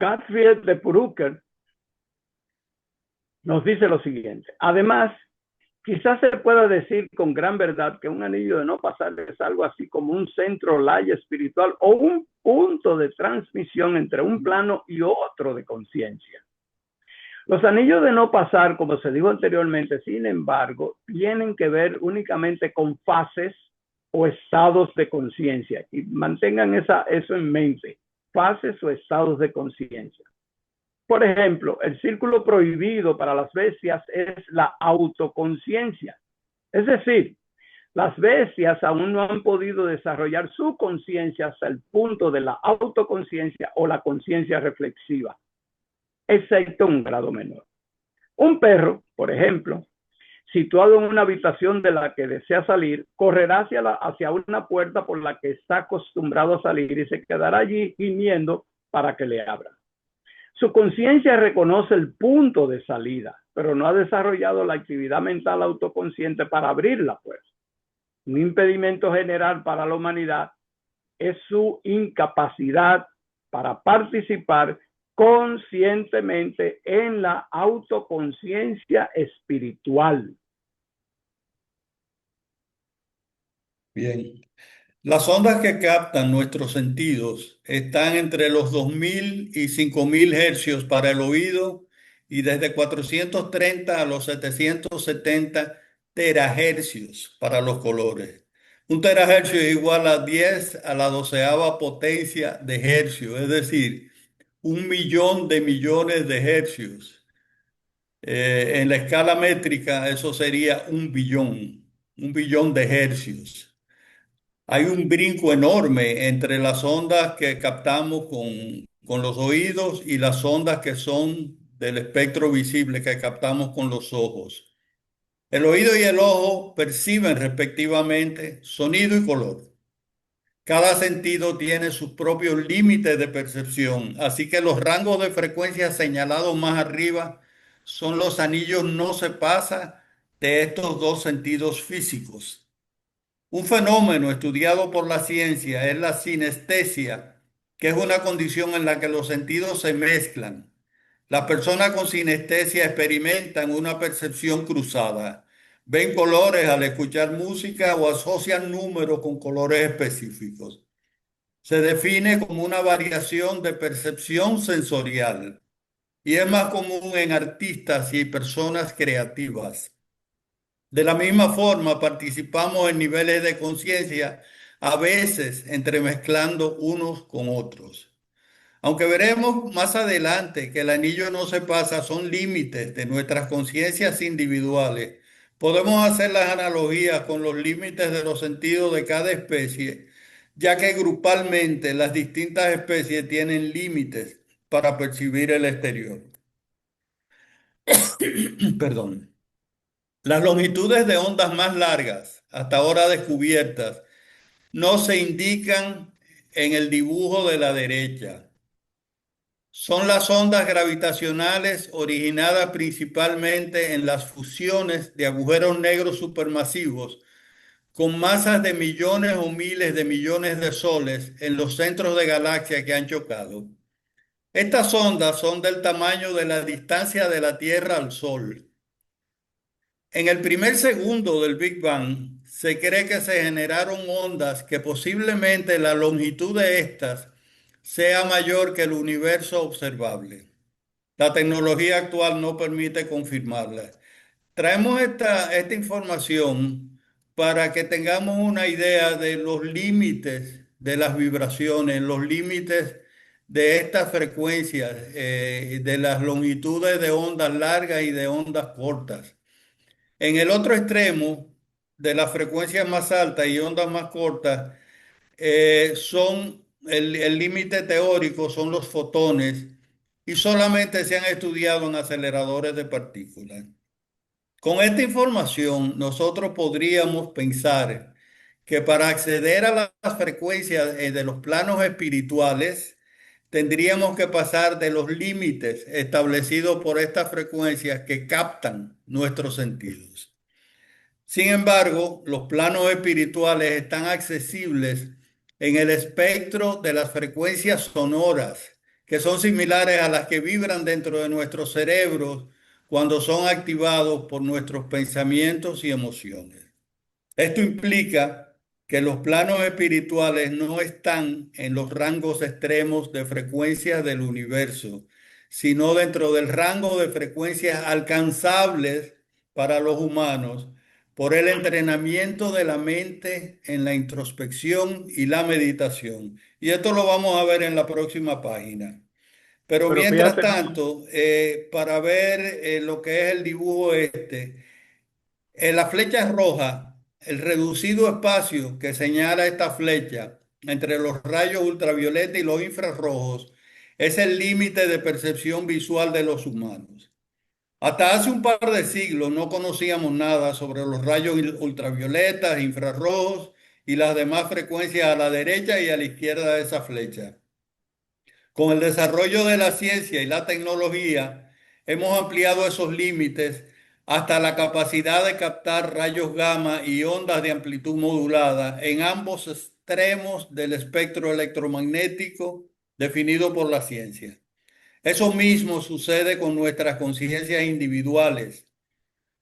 Gottfried de Purucker nos dice lo siguiente. Además, quizás se pueda decir con gran verdad que un anillo de no pasar es algo así como un centro laya espiritual o un punto de transmisión entre un plano y otro de conciencia. Los anillos de no pasar, como se dijo anteriormente, sin embargo, tienen que ver únicamente con fases o estados de conciencia. Y mantengan eso en mente, fases o estados de conciencia. Por ejemplo, el círculo prohibido para las bestias es la autoconciencia. Es decir, las bestias aún no han podido desarrollar su conciencia hasta el punto de la autoconciencia o la conciencia reflexiva, excepto un grado menor. Un perro, por ejemplo, situado en una habitación de la que desea salir, correrá hacia una puerta por la que está acostumbrado a salir y se quedará allí gimiendo para que le abran. Su conciencia reconoce el punto de salida, pero no ha desarrollado la actividad mental autoconsciente para abrir la puerta. Un impedimento general para la humanidad es su incapacidad para participar conscientemente en la autoconciencia espiritual. Bien. Las ondas que captan nuestros sentidos están entre los 2000 y 5000 hercios para el oído y desde 430 a los 770 terahercios para los colores. Un terahercio es igual a 10 a la doceava potencia de hercios, es decir, 1 millón de millones de hercios. En la escala métrica eso sería 1 billón de hercios. Hay un brinco enorme entre las ondas que captamos con los oídos y las ondas que son del espectro visible que captamos con los ojos. El oído y el ojo perciben respectivamente sonido y color. Cada sentido tiene sus propios límites de percepción, así que los rangos de frecuencia señalados más arriba son los anillos no se pasa de estos dos sentidos físicos. Un fenómeno estudiado por la ciencia es la sinestesia, que es una condición en la que los sentidos se mezclan. Las personas con sinestesia experimentan una percepción cruzada, ven colores al escuchar música o asocian números con colores específicos. Se define como una variación de percepción sensorial y es más común en artistas y personas creativas. De la misma forma, participamos en niveles de conciencia, a veces entremezclando unos con otros. Aunque veremos más adelante que el anillo no se pasa, son límites de nuestras conciencias individuales. Podemos hacer las analogías con los límites de los sentidos de cada especie, ya que grupalmente las distintas especies tienen límites para percibir el exterior. Perdón. Las longitudes de ondas más largas, hasta ahora descubiertas, no se indican en el dibujo de la derecha. Son las ondas gravitacionales originadas principalmente en las fusiones de agujeros negros supermasivos con masas de millones o miles de millones de soles en los centros de galaxias que han chocado. Estas ondas son del tamaño de la distancia de la Tierra al Sol. En el primer segundo del Big Bang, se cree que se generaron ondas que posiblemente la longitud de estas sea mayor que el universo observable. La tecnología actual no permite confirmarla. Traemos esta información para que tengamos una idea de los límites de las vibraciones, los límites de estas frecuencias, de las longitudes de ondas largas y de ondas cortas. En el otro extremo de las frecuencias más altas y ondas más cortas, son el límite teórico son los fotones y solamente se han estudiado en aceleradores de partículas. Con esta información, nosotros podríamos pensar que para acceder a las frecuencias de los planos espirituales, tendríamos que pasar de los límites establecidos por estas frecuencias que captan nuestros sentidos. Sin embargo, los planos espirituales están accesibles en el espectro de las frecuencias sonoras, que son similares a las que vibran dentro de nuestros cerebros cuando son activados por nuestros pensamientos y emociones. Esto implica que los planos espirituales no están en los rangos extremos de frecuencias del universo, sino dentro del rango de frecuencias alcanzables para los humanos por el entrenamiento de la mente en la introspección y la meditación. Y esto lo vamos a ver en la próxima página. Pero mientras fíjate, tanto, para ver lo que es el dibujo en la flecha roja, el reducido espacio que señala esta flecha entre los rayos ultravioleta y los infrarrojos es el límite de percepción visual de los humanos. Hasta hace un par de siglos no conocíamos nada sobre los rayos ultravioletas, infrarrojos y las demás frecuencias a la derecha y a la izquierda de esa flecha. Con el desarrollo de la ciencia y la tecnología, hemos ampliado esos límites hasta la capacidad de captar rayos gamma y ondas de amplitud modulada en ambos extremos del espectro electromagnético definido por la ciencia. Eso mismo sucede con nuestras conciencias individuales.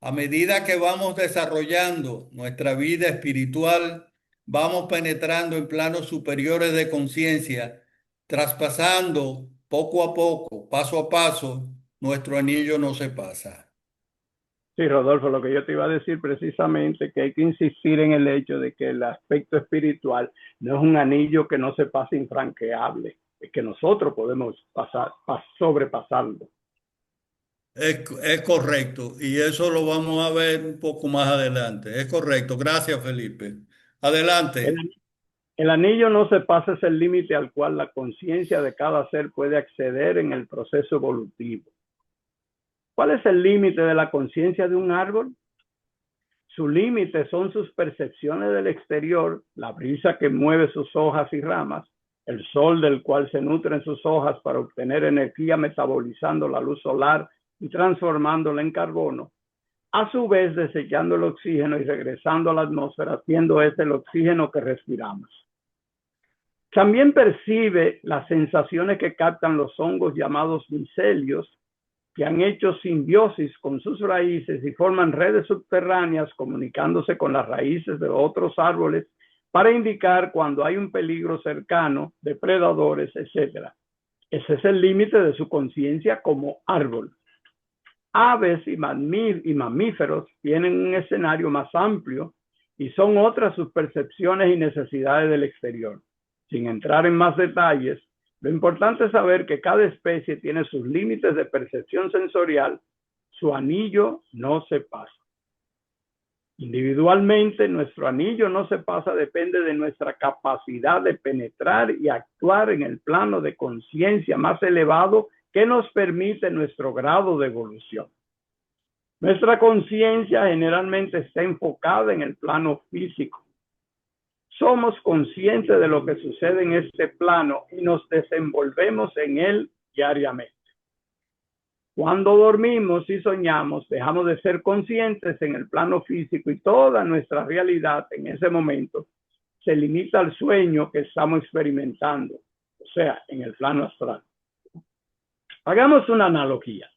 A medida que vamos desarrollando nuestra vida espiritual, vamos penetrando en planos superiores de conciencia, traspasando poco a poco, paso a paso, nuestro anillo no se pasa. Sí, Rodolfo, lo que yo te iba a decir precisamente que hay que insistir en el hecho de que el aspecto espiritual no es un anillo que no se pase infranqueable, es que nosotros podemos sobrepasarlo. Es correcto, y eso lo vamos a ver un poco más adelante. Es correcto. Gracias, Felipe. El, Adelante. el anillo no se pasa es el límite al cual la conciencia de cada ser puede acceder en el proceso evolutivo. ¿Cuál es el límite de la conciencia de un árbol? Su límite son sus percepciones del exterior, la brisa que mueve sus hojas y ramas, el sol del cual se nutren sus hojas para obtener energía metabolizando la luz solar y transformándola en carbono, a su vez desechando el oxígeno y regresando a la atmósfera, siendo ese el oxígeno que respiramos. También percibe las sensaciones que captan los hongos llamados micelios, que han hecho simbiosis con sus raíces y forman redes subterráneas comunicándose con las raíces de otros árboles para indicar cuando hay un peligro cercano, depredadores, etc. Ese es el límite de su conciencia como árbol. Aves y mamíferos tienen un escenario más amplio y son otras sus percepciones y necesidades del exterior. Sin entrar en más detalles, lo importante es saber que cada especie tiene sus límites de percepción sensorial. Su anillo no se pasa. Individualmente, nuestro anillo no se pasa depende de nuestra capacidad de penetrar y actuar en el plano de conciencia más elevado que nos permite nuestro grado de evolución. Nuestra conciencia generalmente está enfocada en el plano físico. Somos conscientes de lo que sucede en este plano y nos desenvolvemos en él diariamente. Cuando dormimos y soñamos, dejamos de ser conscientes en el plano físico y toda nuestra realidad en ese momento se limita al sueño que estamos experimentando, o sea, en el plano astral. Hagamos una analogía.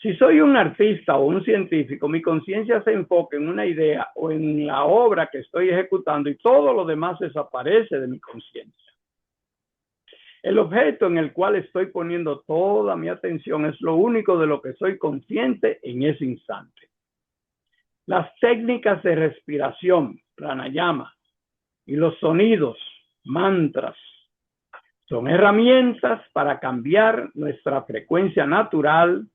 Si soy un artista o un científico, mi conciencia se enfoca en una idea o en la obra que estoy ejecutando y todo lo demás desaparece de mi conciencia. El objeto en el cual estoy poniendo toda mi atención es lo único de lo que soy consciente en ese instante. Las técnicas de respiración, pranayama, y los sonidos, mantras, son herramientas para cambiar nuestra frecuencia natural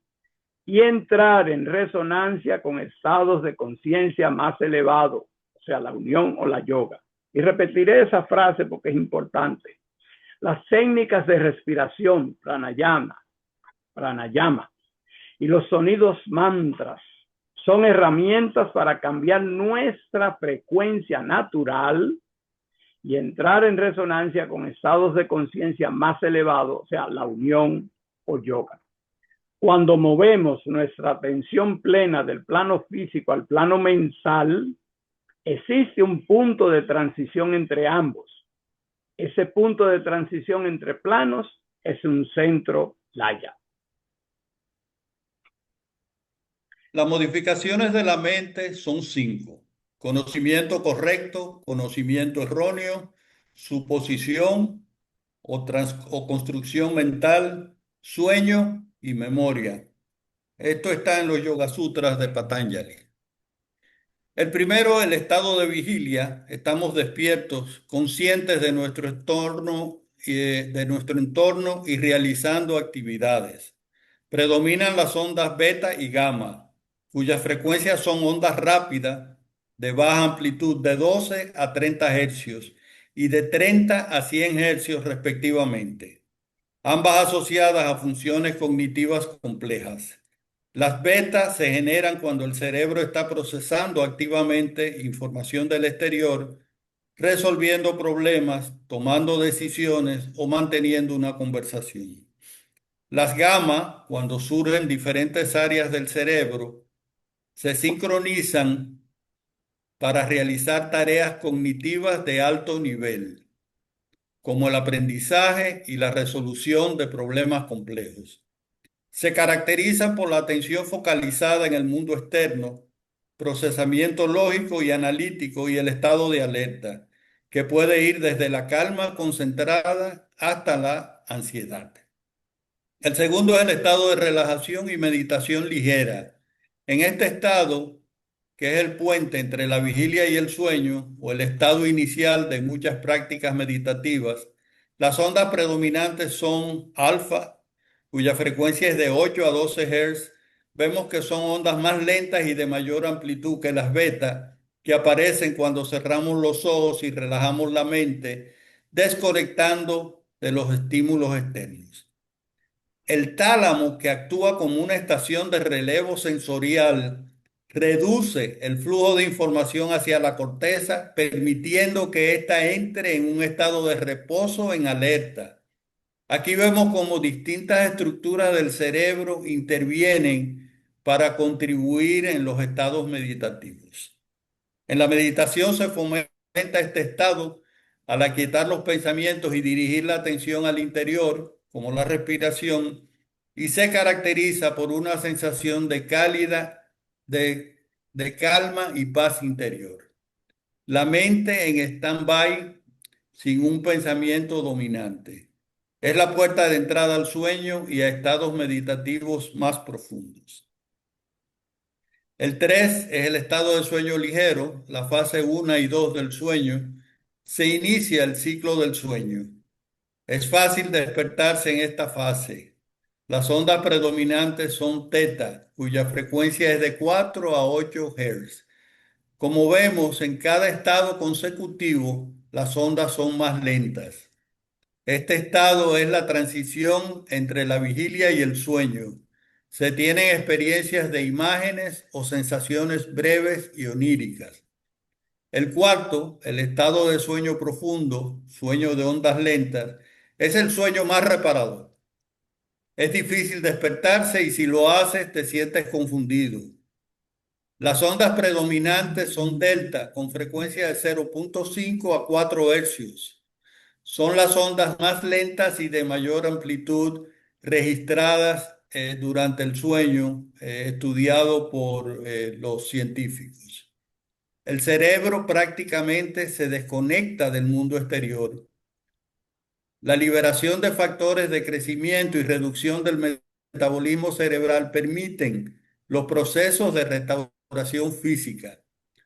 y entrar en resonancia con estados de conciencia más elevados, o sea, la unión o la yoga. Y repetiré esa frase porque es importante. Las técnicas de respiración, pranayama, y los sonidos mantras son herramientas para cambiar nuestra frecuencia natural y entrar en resonancia con estados de conciencia más elevados, o sea, la unión o yoga. Cuando movemos nuestra atención plena del plano físico al plano mental, existe un punto de transición entre ambos. Ese punto de transición entre planos es un centro laya. Las modificaciones de la mente son 5. Conocimiento correcto, conocimiento erróneo, suposición o construcción mental, sueño y memoria. Esto está en los Yoga Sutras de Patanjali. El primero, el estado de vigilia. Estamos despiertos, conscientes de nuestro entorno y realizando actividades. Predominan las ondas beta y gamma, cuyas frecuencias son ondas rápidas de baja amplitud de 12 a 30 hercios y de 30 a 100 hercios respectivamente, ambas asociadas a funciones cognitivas complejas. Las betas se generan cuando el cerebro está procesando activamente información del exterior, resolviendo problemas, tomando decisiones o manteniendo una conversación. Las gamma, cuando surgen diferentes áreas del cerebro, se sincronizan para realizar tareas cognitivas de alto nivel. como el aprendizaje y la resolución de problemas complejos. Se caracteriza por la atención focalizada en el mundo externo, procesamiento lógico y analítico y el estado de alerta, que puede ir desde la calma concentrada hasta la ansiedad. El segundo es el estado de relajación y meditación ligera. En este estado, que es el puente entre la vigilia y el sueño, o el estado inicial de muchas prácticas meditativas, las ondas predominantes son alfa, cuya frecuencia es de 8 a 12 Hz. Vemos que son ondas más lentas y de mayor amplitud que las beta, que aparecen cuando cerramos los ojos y relajamos la mente, desconectando de los estímulos externos. El tálamo, que actúa como una estación de relevo sensorial, reduce el flujo de información hacia la corteza, permitiendo que ésta entre en un estado de reposo en alerta. Aquí vemos cómo distintas estructuras del cerebro intervienen para contribuir en los estados meditativos. En la meditación se fomenta este estado al aquietar los pensamientos y dirigir la atención al interior, como la respiración, y se caracteriza por una sensación de cálida, de calma y paz interior. La mente en stand-by, sin un pensamiento dominante. Es la puerta de entrada al sueño y a estados meditativos más profundos. El 3 es el estado de sueño ligero, la fase 1 y 2 del sueño. Se inicia el ciclo del sueño. Es fácil despertarse en esta fase. Las ondas predominantes son teta, cuya frecuencia es de 4 a 8 Hz. Como vemos, en cada estado consecutivo, las ondas son más lentas. Este estado es la transición entre la vigilia y el sueño. Se tienen experiencias de imágenes o sensaciones breves y oníricas. El cuarto, el estado de sueño profundo, sueño de ondas lentas, es el sueño más reparador. Es difícil despertarse y si lo haces te sientes confundido. Las ondas predominantes son delta con frecuencia de 0.5 a 4 hercios. Son las ondas más lentas y de mayor amplitud registradas durante el sueño, estudiado por los científicos. El cerebro prácticamente se desconecta del mundo exterior. La liberación de factores de crecimiento y reducción del metabolismo cerebral permiten los procesos de restauración física.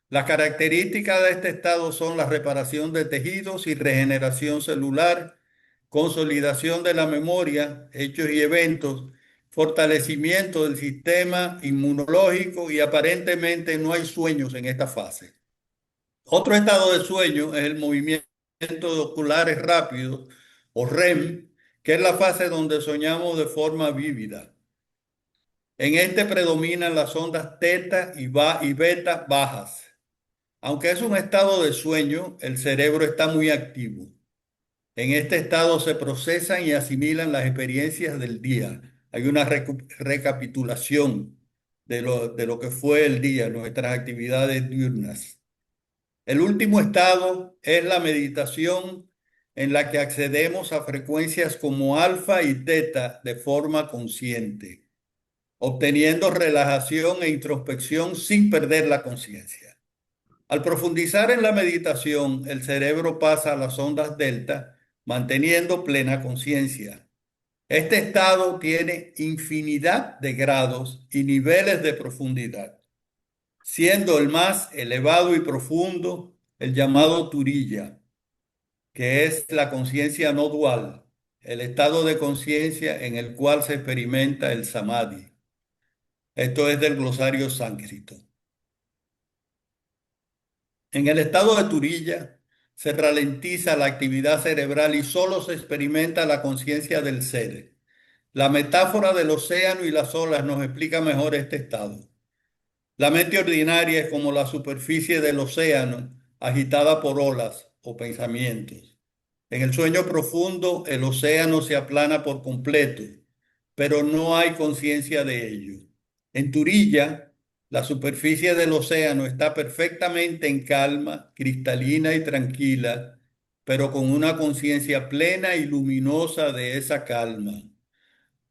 Las características de este estado son la reparación de tejidos y regeneración celular, consolidación de la memoria, hechos y eventos, fortalecimiento del sistema inmunológico y aparentemente no hay sueños en esta fase. Otro estado de sueño es el movimiento de oculares rápidos o REM, que es la fase donde soñamos de forma vívida. En este predominan las ondas teta y beta bajas. Aunque es un estado de sueño, el cerebro está muy activo. En este estado se procesan y asimilan las experiencias del día. Hay una recapitulación de lo que fue el día, nuestras actividades diurnas. El último estado es la meditación, en la que accedemos a frecuencias como alfa y teta de forma consciente, obteniendo relajación e introspección sin perder la conciencia. Al profundizar en la meditación, el cerebro pasa a las ondas delta, manteniendo plena conciencia. Este estado tiene infinidad de grados y niveles de profundidad, siendo el más elevado y profundo el llamado Turiya, que es la conciencia no dual, el estado de conciencia en el cual se experimenta el samadhi. Esto es del glosario sánscrito. En el estado de Turiya se ralentiza la actividad cerebral y solo se experimenta la conciencia del ser. La metáfora del océano y las olas nos explica mejor este estado. La mente ordinaria es como la superficie del océano agitada por olas o pensamientos. En el sueño profundo, el océano se aplana por completo, pero no hay conciencia de ello. En Turiya, la superficie del océano está perfectamente en calma, cristalina y tranquila, pero con una conciencia plena y luminosa de esa calma.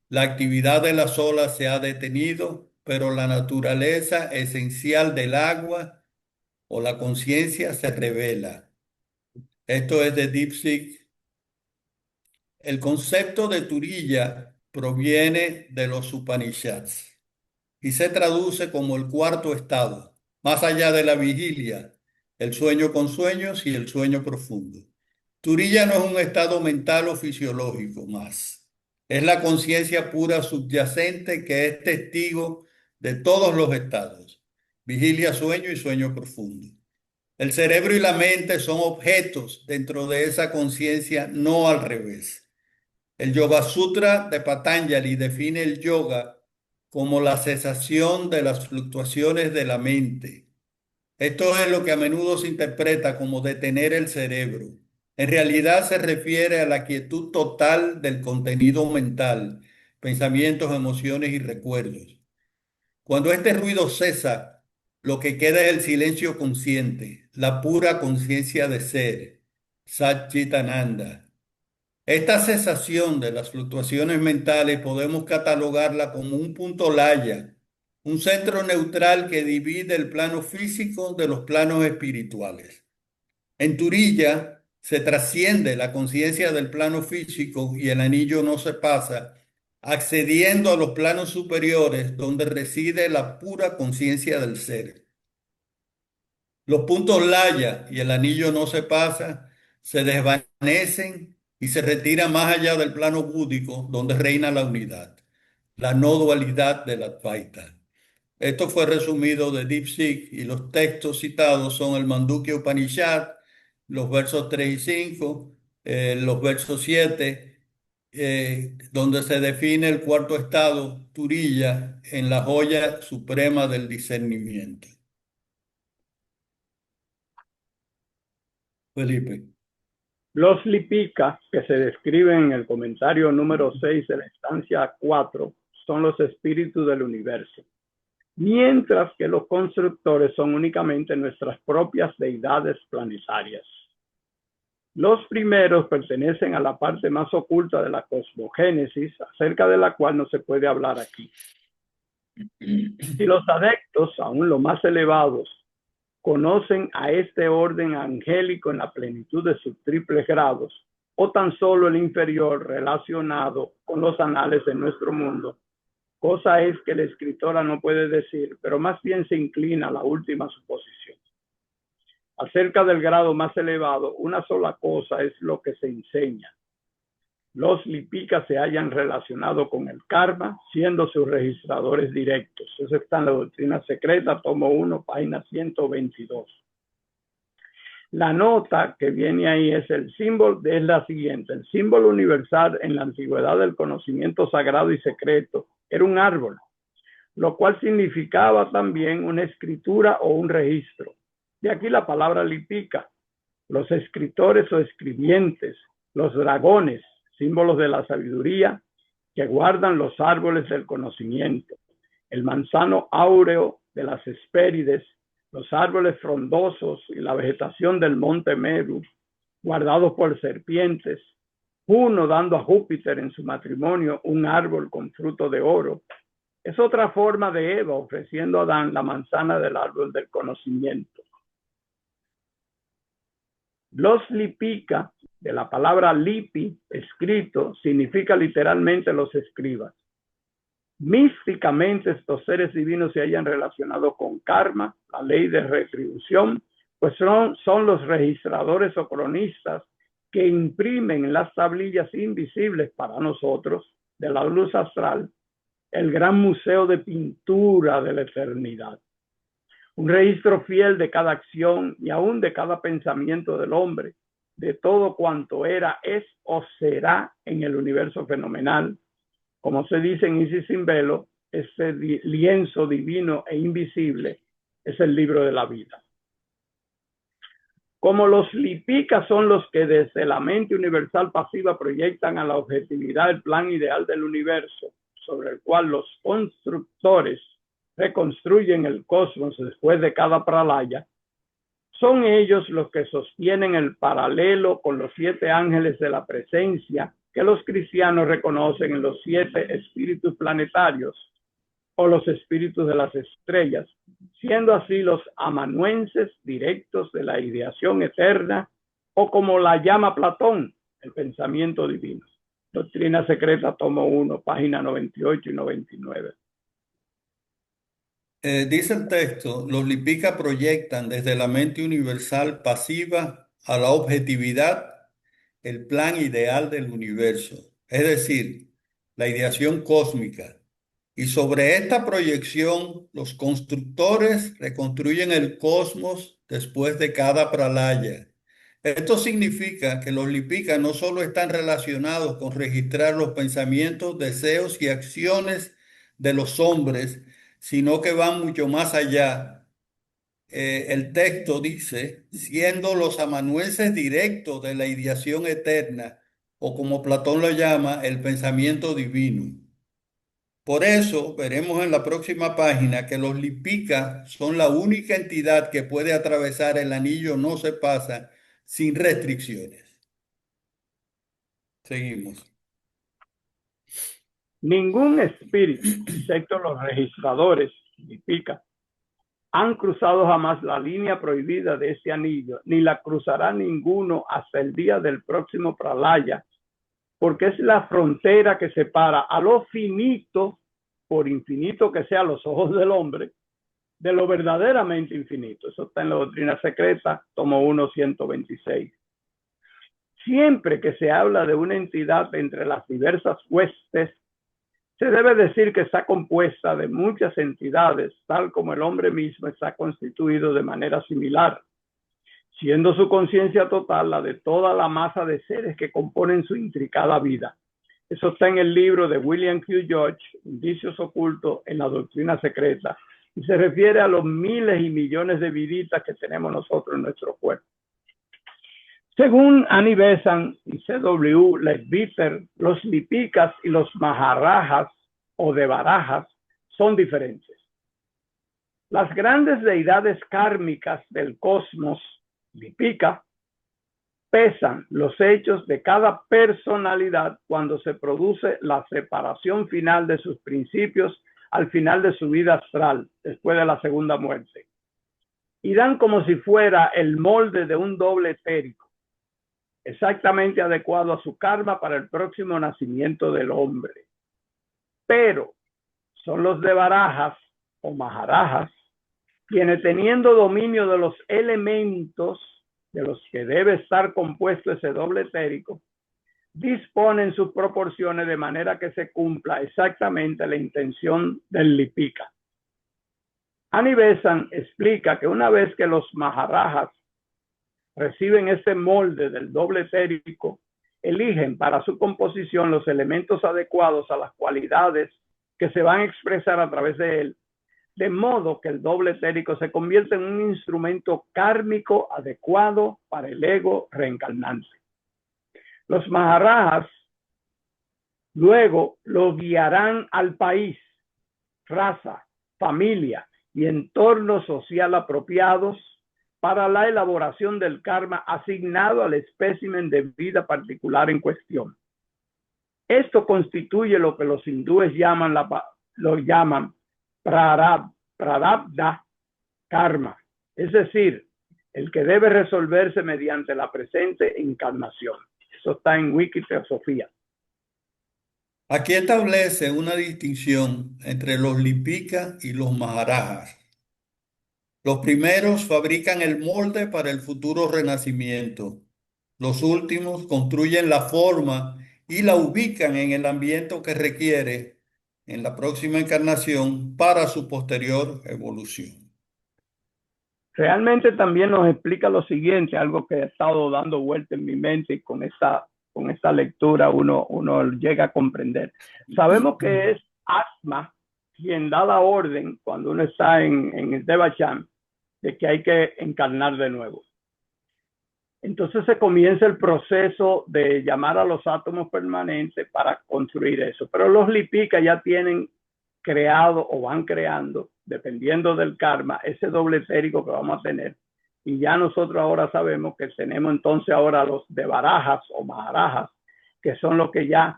La actividad de las olas se ha detenido, pero la naturaleza esencial del agua o la conciencia se revela. Esto es de Dipsych. El concepto de Turiya proviene de los Upanishads y se traduce como el cuarto estado, más allá de la vigilia, el sueño con sueños y el sueño profundo. Turiya no es un estado mental o fisiológico más. Es la conciencia pura subyacente que es testigo de todos los estados, vigilia, sueño y sueño profundo. El cerebro y la mente son objetos dentro de esa conciencia, no al revés. El Yoga Sutra de Patanjali define el yoga como la cesación de las fluctuaciones de la mente. Esto es lo que a menudo se interpreta como detener el cerebro. En realidad se refiere a la quietud total del contenido mental, pensamientos, emociones y recuerdos. Cuando este ruido cesa, lo que queda es el silencio consciente, la pura conciencia de ser, Satchitananda. Esta cesación de las fluctuaciones mentales podemos catalogarla como un punto laya, un centro neutral que divide el plano físico de los planos espirituales. En Turiya se trasciende la conciencia del plano físico y el anillo no se pasa, accediendo a los planos superiores donde reside la pura conciencia del ser. Los puntos laya y el anillo no se pasa, se desvanecen y se retiran más allá del plano búdico donde reina la unidad, la no dualidad de la Advaita. Esto fue resumido de Dipsych y los textos citados son el Mandukya Upanishad, los versos 3 y 5, los versos 7, donde se define el cuarto estado, Turiya, en la joya suprema del discernimiento. Felipe. Los Lipika, que se describen en el comentario número 6 de la estancia 4, son los espíritus del universo, mientras que los constructores son únicamente nuestras propias deidades planetarias. Los primeros pertenecen a la parte más oculta de la cosmogénesis, acerca de la cual no se puede hablar aquí. Si los adeptos, aún los más elevados, conocen a este orden angélico en la plenitud de sus triples grados, o tan solo el inferior relacionado con los anales de nuestro mundo, cosa es que la escritora no puede decir, pero más bien se inclina a la última suposición. Acerca del grado más elevado, una sola cosa es lo que se enseña. Los Lipika se hayan relacionado con el karma, siendo sus registradores directos. Eso está en la Doctrina Secreta, tomo 1, página 122. La nota que viene ahí es la siguiente. El símbolo universal en la antigüedad del conocimiento sagrado y secreto era un árbol, lo cual significaba también una escritura o un registro. De aquí la palabra Lipika. Los escritores o escribientes, los dragones, símbolos de la sabiduría, que guardan los árboles del conocimiento, el manzano áureo de las Hespérides, los árboles frondosos y la vegetación del monte Meru, guardados por serpientes, Juno dando a Júpiter en su matrimonio un árbol con fruto de oro. Es otra forma de Eva ofreciendo a Adán la manzana del árbol del conocimiento. Los Lipika, de la palabra lipi, escrito, significa literalmente los escribas. Místicamente estos seres divinos se hayan relacionado con karma, la ley de retribución, pues son los registradores o cronistas que imprimen en las tablillas invisibles para nosotros de la luz astral el gran museo de pintura de la eternidad. Un registro fiel de cada acción y aún de cada pensamiento del hombre, de todo cuanto era, es o será en el universo fenomenal. Como se dice en Isis sin velo, ese lienzo divino e invisible es el libro de la vida. Como los Lipika son los que desde la mente universal pasiva proyectan a la objetividad el plan ideal del universo, sobre el cual los constructores reconstruyen el cosmos después de cada pralaya, Son ellos los que sostienen el paralelo con los 7 ángeles de la presencia que los cristianos reconocen en los 7 espíritus planetarios o los espíritus de las estrellas, siendo así los amanuenses directos de la ideación eterna, o como la llama Platón, el pensamiento divino. Doctrina Secreta, tomo 1, página 98 y 99. Dice el texto, los Lipica proyectan desde la mente universal pasiva a la objetividad el plan ideal del universo, es decir, la ideación cósmica. Y sobre esta proyección, los constructores reconstruyen el cosmos después de cada pralaya. Esto significa que los Lipica no solo están relacionados con registrar los pensamientos, deseos y acciones de los hombres, sino que van mucho más allá. El texto dice, siendo los amanuenses directos de la ideación eterna, o como Platón lo llama, el pensamiento divino. Por eso veremos en la próxima página que los Lipica son la única entidad que puede atravesar el anillo no se pasa sin restricciones. Seguimos. Ningún espíritu, excepto los registradores Lipica, han cruzado jamás la línea prohibida de ese anillo, ni la cruzará ninguno hasta el día del próximo pralaya, porque es la frontera que separa a lo finito, por infinito que sea a los ojos del hombre, de lo verdaderamente infinito. Eso está en la Doctrina Secreta, tomo 1, 126. Siempre que se habla de una entidad entre las diversas huestes, se debe decir que está compuesta de muchas entidades, tal como el hombre mismo está constituido de manera similar, siendo su conciencia total la de toda la masa de seres que componen su intricada vida. Eso está en el libro de William Q. George, Indicios Ocultos en la Doctrina Secreta, y se refiere a los miles y millones de viditas que tenemos nosotros en nuestro cuerpo. Según Annie Besant y C.W. Leadbeater, los Lipicas y los Maharajas o Devarajas son diferentes. Las grandes deidades kármicas del cosmos, Lipica, pesan los hechos de cada personalidad cuando se produce la separación final de sus principios al final de su vida astral, después de la segunda muerte, y dan como si fuera el molde de un doble etérico, exactamente adecuado a su karma para el próximo nacimiento del hombre. Pero son los Devarajas o Maharajas quienes, teniendo dominio de los elementos de los que debe estar compuesto ese doble etérico, disponen sus proporciones de manera que se cumpla exactamente la intención del Lipica. Annie Besant explica que una vez que los Maharajas reciben ese molde del doble etérico, eligen para su composición los elementos adecuados a las cualidades que se van a expresar a través de él, de modo que el doble etérico se convierte en un instrumento kármico adecuado para el ego reencarnante. Los Maharajas luego lo guiarán al país, raza, familia y entorno social apropiados para la elaboración del karma asignado al espécimen de vida particular en cuestión. Esto constituye lo que los hindúes llaman prarabdha karma, es decir, el que debe resolverse mediante la presente encarnación. Eso está en Wikiteosofía. Aquí establece una distinción entre los Lipica y los Maharajas. Los primeros fabrican el molde para el futuro renacimiento. Los últimos construyen la forma y la ubican en el ambiente que requiere en la próxima encarnación para su posterior evolución. Realmente también nos explica lo siguiente, algo que ha estado dando vuelta en mi mente, y con esta lectura uno llega a comprender. Sabemos que es Asma quien da la orden cuando uno está en el Devachan de que hay que encarnar de nuevo. Entonces se comienza el proceso de llamar a los átomos permanentes para construir eso. Pero los Lipica ya tienen creado o van creando, dependiendo del karma, ese doble etérico que vamos a tener. Y ya nosotros ahora sabemos que tenemos entonces ahora los de barajas o maharajas, que son los que ya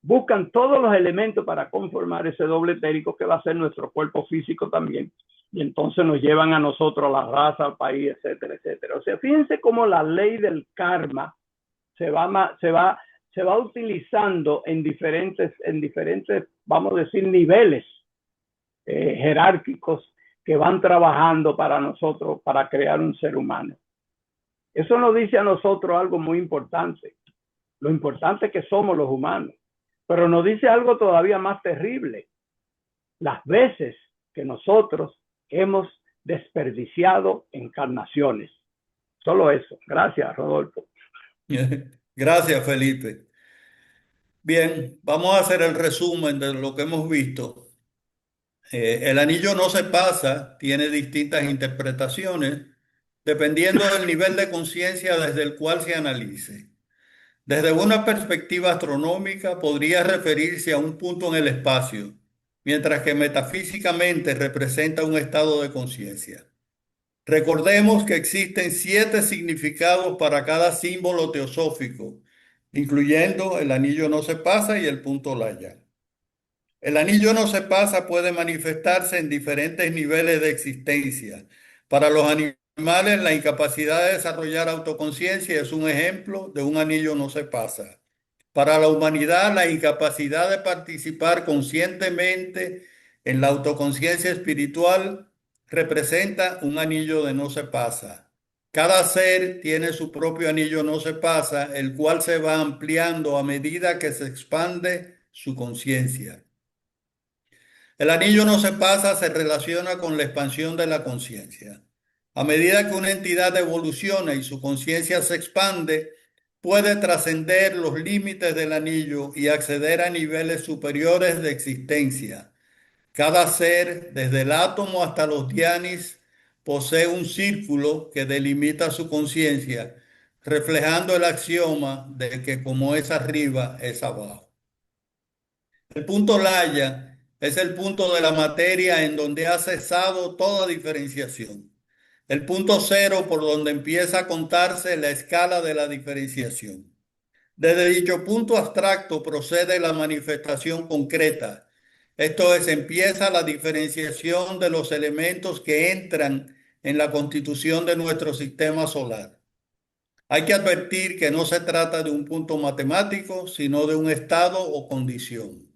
buscan todos los elementos para conformar ese doble etérico que va a ser nuestro cuerpo físico también. Y entonces nos llevan a nosotros, a la raza, al país, etcétera, etcétera. O sea, fíjense cómo la ley del karma se va utilizando en diferentes, vamos a decir, niveles jerárquicos que van trabajando para nosotros, para crear un ser humano. Eso nos dice a nosotros algo muy importante, lo importante que somos los humanos, pero nos dice algo todavía más terrible, las veces que nosotros hemos desperdiciado encarnaciones. Solo eso. Gracias, Rodolfo. Gracias, Felipe. Bien, vamos a hacer el resumen de lo que hemos visto. El anillo no se pasa, tiene distintas interpretaciones, dependiendo del nivel de conciencia desde el cual se analice. Desde una perspectiva astronómica podría referirse a un punto en el espacio, mientras que metafísicamente representa un estado de conciencia. Recordemos que existen 7 significados para cada símbolo teosófico, incluyendo el anillo no se pasa y el punto laya. El anillo no se pasa puede manifestarse en diferentes niveles de existencia. Para los animales, la incapacidad de desarrollar autoconciencia es un ejemplo de un anillo no se pasa. Para la humanidad, la incapacidad de participar conscientemente en la autoconciencia espiritual representa un anillo de no se pasa. Cada ser tiene su propio anillo no se pasa, el cual se va ampliando a medida que se expande su conciencia. El anillo no se pasa se relaciona con la expansión de la conciencia. A medida que una entidad evoluciona y su conciencia se expande, puede trascender los límites del anillo y acceder a niveles superiores de existencia. Cada ser, desde el átomo hasta los dhyanis, posee un círculo que delimita su conciencia, reflejando el axioma de que como es arriba, es abajo. El punto laya es el punto de la materia en donde ha cesado toda diferenciación. El punto cero por donde empieza a contarse la escala de la diferenciación. Desde dicho punto abstracto procede la manifestación concreta. Esto es, empieza la diferenciación de los elementos que entran en la constitución de nuestro sistema solar. Hay que advertir que no se trata de un punto matemático, sino de un estado o condición.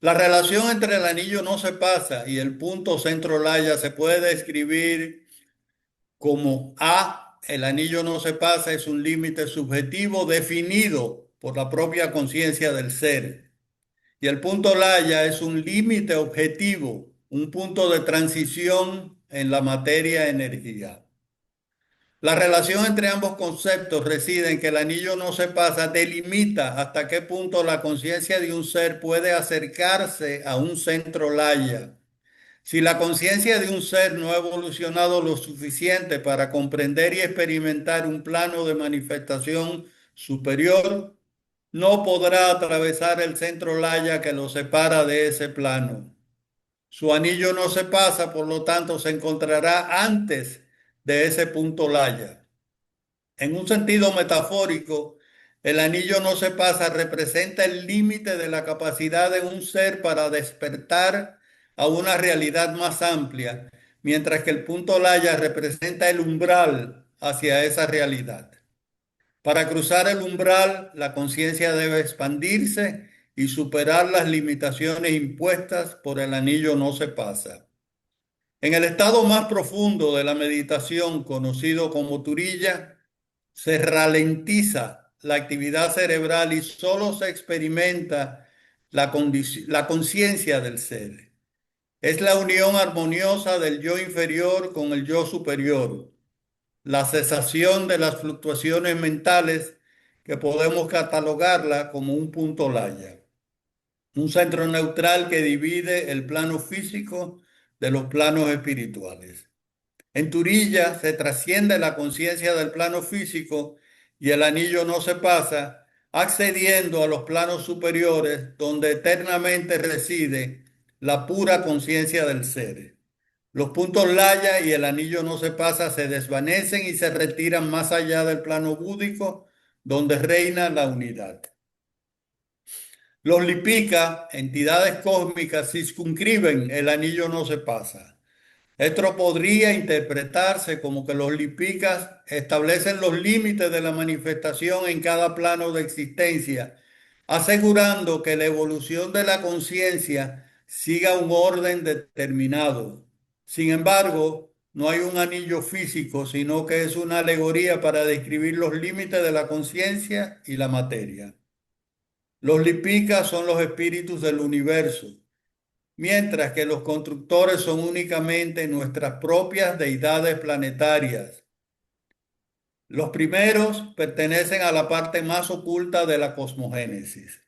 La relación entre el anillo no se pasa y el punto centro laya se puede describir como A, el anillo no se pasa, es un límite subjetivo definido por la propia conciencia del ser. Y el punto laya es un límite objetivo, un punto de transición en la materia-energía. La relación entre ambos conceptos reside en que el anillo no se pasa, delimita hasta qué punto la conciencia de un ser puede acercarse a un centro laya. Si la conciencia de un ser no ha evolucionado lo suficiente para comprender y experimentar un plano de manifestación superior, no podrá atravesar el centro laya que lo separa de ese plano. Su anillo no se pasa, por lo tanto, se encontrará antes de ese punto laya. En un sentido metafórico, el anillo no se pasa representa el límite de la capacidad de un ser para despertar a una realidad más amplia, mientras que el punto laya representa el umbral hacia esa realidad. Para cruzar el umbral, la conciencia debe expandirse y superar las limitaciones impuestas por el anillo no se pasa. En el estado más profundo de la meditación, conocido como turilla, se ralentiza la actividad cerebral y solo se experimenta la conciencia del ser. Es la unión armoniosa del yo inferior con el yo superior, la cesación de las fluctuaciones mentales que podemos catalogarla como un punto laya, un centro neutral que divide el plano físico de los planos espirituales. En Turilla se trasciende la conciencia del plano físico y el anillo no se pasa, accediendo a los planos superiores donde eternamente reside la pura conciencia del ser. Los puntos laya y el anillo no se pasa se desvanecen y se retiran más allá del plano búdico, donde reina la unidad. Los Lipika, entidades cósmicas, circunscriben el anillo no se pasa. Esto podría interpretarse como que los Lipicas establecen los límites de la manifestación en cada plano de existencia, asegurando que la evolución de la conciencia siga un orden determinado. Sin embargo, no hay un anillo físico, sino que es una alegoría para describir los límites de la conciencia y la materia. Los Lipicas son los espíritus del universo, mientras que los constructores son únicamente nuestras propias deidades planetarias. Los primeros pertenecen a la parte más oculta de la cosmogénesis.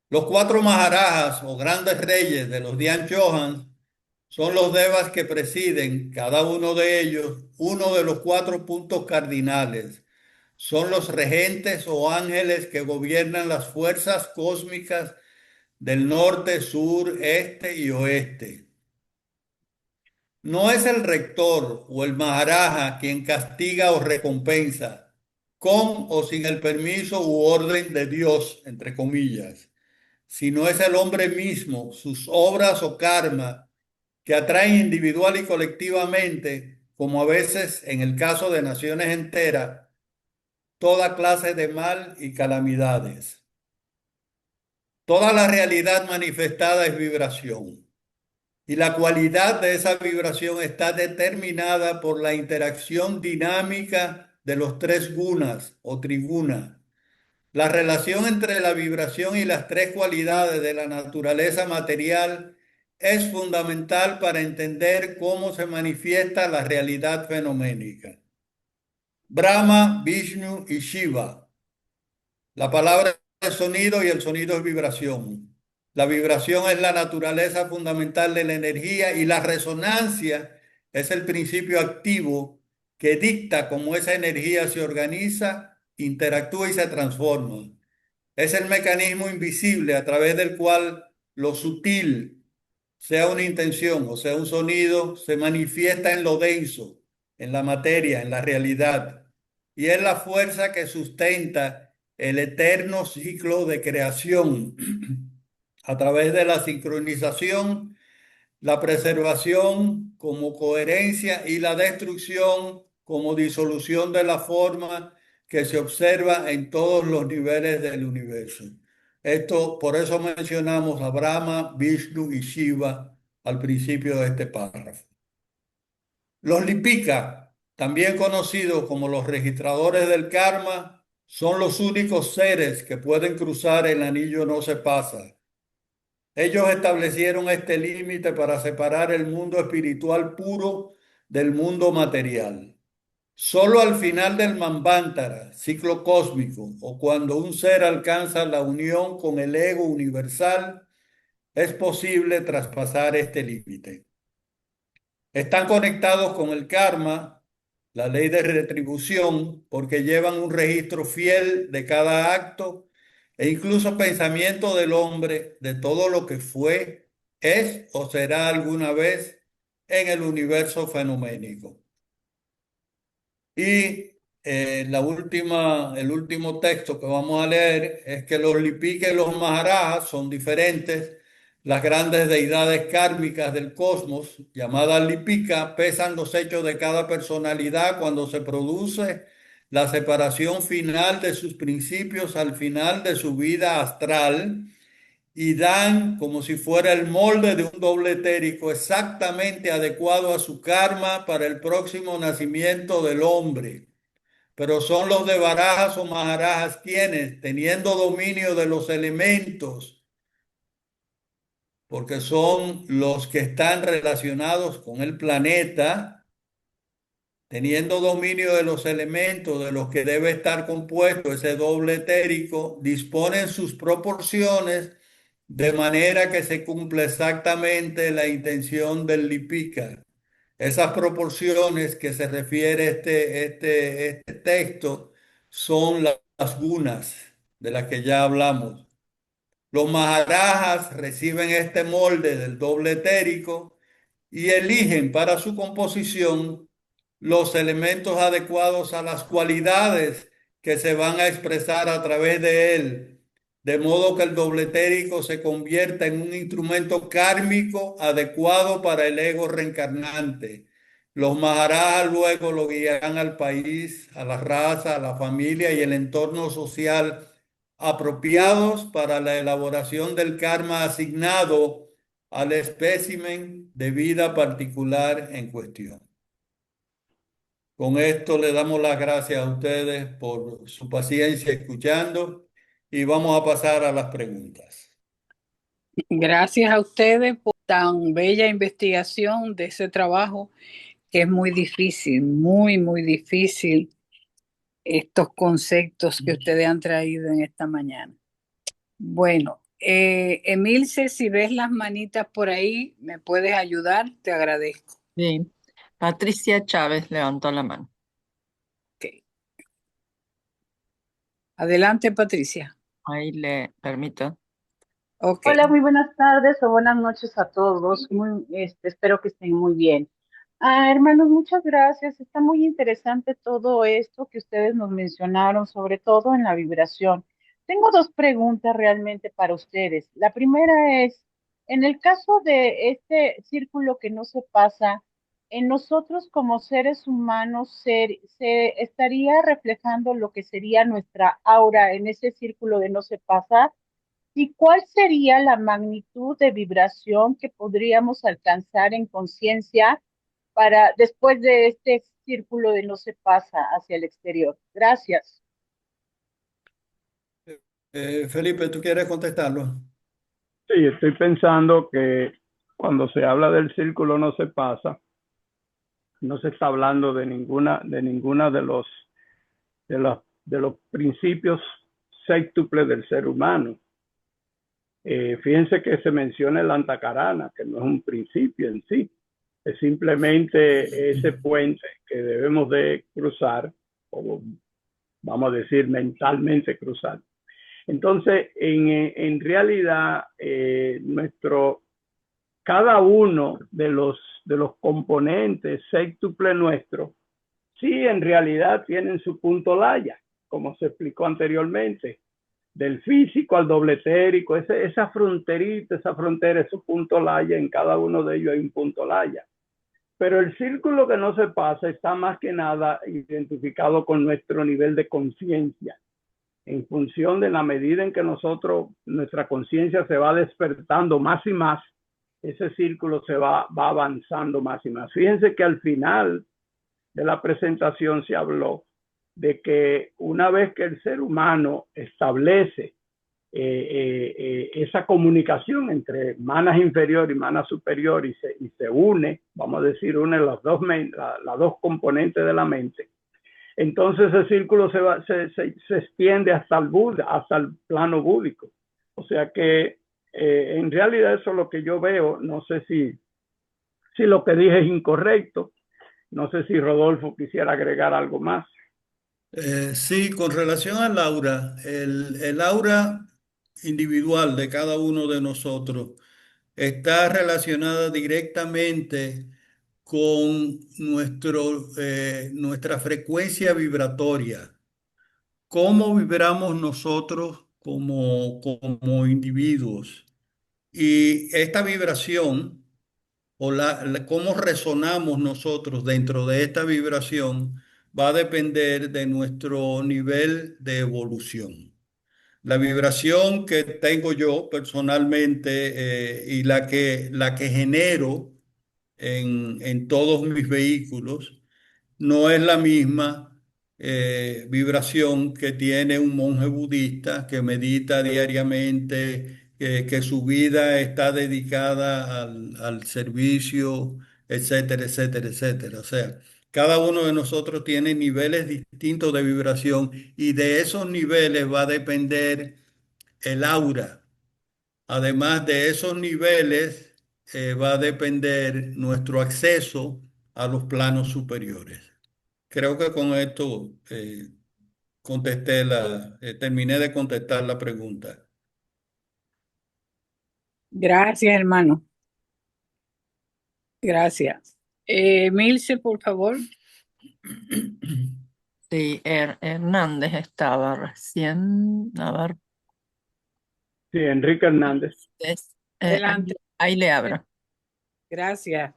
Los cuatro Maharajas o grandes reyes de los Dhyan Chohan son los devas que presiden, cada uno de ellos, uno de los cuatro puntos cardinales. Son los regentes o ángeles que gobiernan las fuerzas cósmicas del norte, sur, este y oeste. No es el rector o el maharaja quien castiga o recompensa, con o sin el permiso u orden de Dios, entre comillas, sino es el hombre mismo, sus obras o karma, que atraen individual y colectivamente, como a veces en el caso de naciones enteras, toda clase de mal y calamidades. Toda la realidad manifestada es vibración. Y la cualidad de esa vibración está determinada por la interacción dinámica de los tres gunas o trigunas. La relación entre la vibración y las tres cualidades de la naturaleza material es fundamental para entender cómo se manifiesta la realidad fenoménica. Brahma, Vishnu y Shiva. La palabra es sonido y el sonido es vibración. La vibración es la naturaleza fundamental de la energía y la resonancia es el principio activo que dicta cómo esa energía se organiza, interactúa y se transforma. Es el mecanismo invisible a través del cual lo sutil, sea una intención o sea un sonido, se manifiesta en lo denso, en la materia, en la realidad. Y es la fuerza que sustenta el eterno ciclo de creación a través de la sincronización, la preservación como coherencia y la destrucción como disolución de la forma que se observa en todos los niveles del universo. Esto, por eso mencionamos a Brahma, Vishnu y Shiva al principio de este párrafo. Los Lipika, también conocidos como los registradores del karma, son los únicos seres que pueden cruzar el anillo no se pasa. Ellos establecieron este límite para separar el mundo espiritual puro del mundo material. Solo al final del Manvantara, ciclo cósmico, o cuando un ser alcanza la unión con el ego universal, es posible traspasar este límite. Están conectados con el karma, la ley de retribución, porque llevan un registro fiel de cada acto e incluso pensamiento del hombre de todo lo que fue, es o será alguna vez en el universo fenoménico. Y el último texto que vamos a leer es que los Lipika y los Maharajas son diferentes. Las grandes deidades kármicas del cosmos, llamadas Lipika, pesan los hechos de cada personalidad cuando se produce la separación final de sus principios al final de su vida astral y dan como si fuera el molde de un doble etérico exactamente adecuado a su karma para el próximo nacimiento del hombre. Pero son los de Barajas o Maharajas quienes, teniendo dominio de los elementos, porque son los que están relacionados con el planeta, teniendo dominio de los elementos de los que debe estar compuesto ese doble etérico, disponen sus proporciones de manera que se cumple exactamente la intención del Lipika. Esas proporciones que se refiere este texto son las gunas de las que ya hablamos. Los maharajas reciben este molde del doble etérico y eligen para su composición los elementos adecuados a las cualidades que se van a expresar a través de él, de modo que el doble etérico se convierta en un instrumento kármico adecuado para el ego reencarnante. Los Maharajas luego lo guiarán al país, a la raza, a la familia y el entorno social apropiados para la elaboración del karma asignado al espécimen de vida particular en cuestión. Con esto le damos las gracias a ustedes por su paciencia escuchando y vamos a pasar a las preguntas. Gracias a ustedes por tan bella investigación de ese trabajo que es muy difícil, muy, muy difícil estos conceptos que ustedes han traído en esta mañana. Bueno, Emilce, si ves las manitas por ahí, ¿me puedes ayudar? Te agradezco. Bien. Patricia Chávez levantó la mano. Ok. Adelante, Patricia. Ahí le permito. Ok. Hola, muy buenas tardes o buenas noches a todos. Espero que estén muy bien. Hermanos, muchas gracias. Está muy interesante todo esto que ustedes nos mencionaron, sobre todo en la vibración. Tengo dos preguntas realmente para ustedes. La primera es, en el caso de este círculo que no se pasa, en nosotros como seres humanos se estaría reflejando lo que sería nuestra aura en ese círculo de no se pasa. ¿Y cuál sería la magnitud de vibración que podríamos alcanzar en conciencia para después de este círculo de no se pasa hacia el exterior? Gracias. Felipe, ¿tú quieres contestarlo? Sí, estoy pensando que cuando se habla del círculo no se pasa, no se está hablando de ninguna de los principios sextuples del ser humano. Fíjense que se menciona el antacarana, que no es un principio en sí, es simplemente ese puente que debemos de cruzar, o vamos a decir mentalmente cruzar. Entonces, en realidad, cada uno de los componentes sextuple nuestro, sí en realidad tienen su punto laya, como se explicó anteriormente, del físico al doble etérico, esa fronterita, esa frontera es su punto laya, en cada uno de ellos hay un punto laya. Pero el círculo que no se pasa está más que nada identificado con nuestro nivel de conciencia. En función de la medida en que nuestra conciencia se va despertando más y más, ese círculo se va avanzando más y más. Fíjense que al final de la presentación se habló de que una vez que el ser humano establece esa comunicación entre manas inferior y manas superior y se une, vamos a decir, une las dos componentes de la mente, entonces el círculo se extiende hasta el Buda, hasta el plano búdico. O sea que en realidad eso es lo que yo veo. No sé si lo que dije es incorrecto. No sé si Rodolfo quisiera agregar algo más. Sí, con relación al aura, el aura individual de cada uno de nosotros está relacionada directamente con nuestra frecuencia vibratoria. ¿Cómo vibramos nosotros como individuos? Y esta vibración, o cómo resonamos nosotros dentro de esta vibración, va a depender de nuestro nivel de evolución. La vibración que tengo yo personalmente y la que genero en todos mis vehículos no es la misma vibración que tiene un monje budista que medita diariamente, que su vida está dedicada al servicio, etcétera, etcétera, etcétera. O sea, cada uno de nosotros tiene niveles distintos de vibración y de esos niveles va a depender el aura. Además de esos niveles, va a depender nuestro acceso a los planos superiores. Creo que con esto terminé de contestar la pregunta. Gracias, hermano. Gracias. Milce, por favor. Sí, Hernández estaba recién. A ver, Sí, Enrique Hernández. Adelante. ahí le abro. Gracias.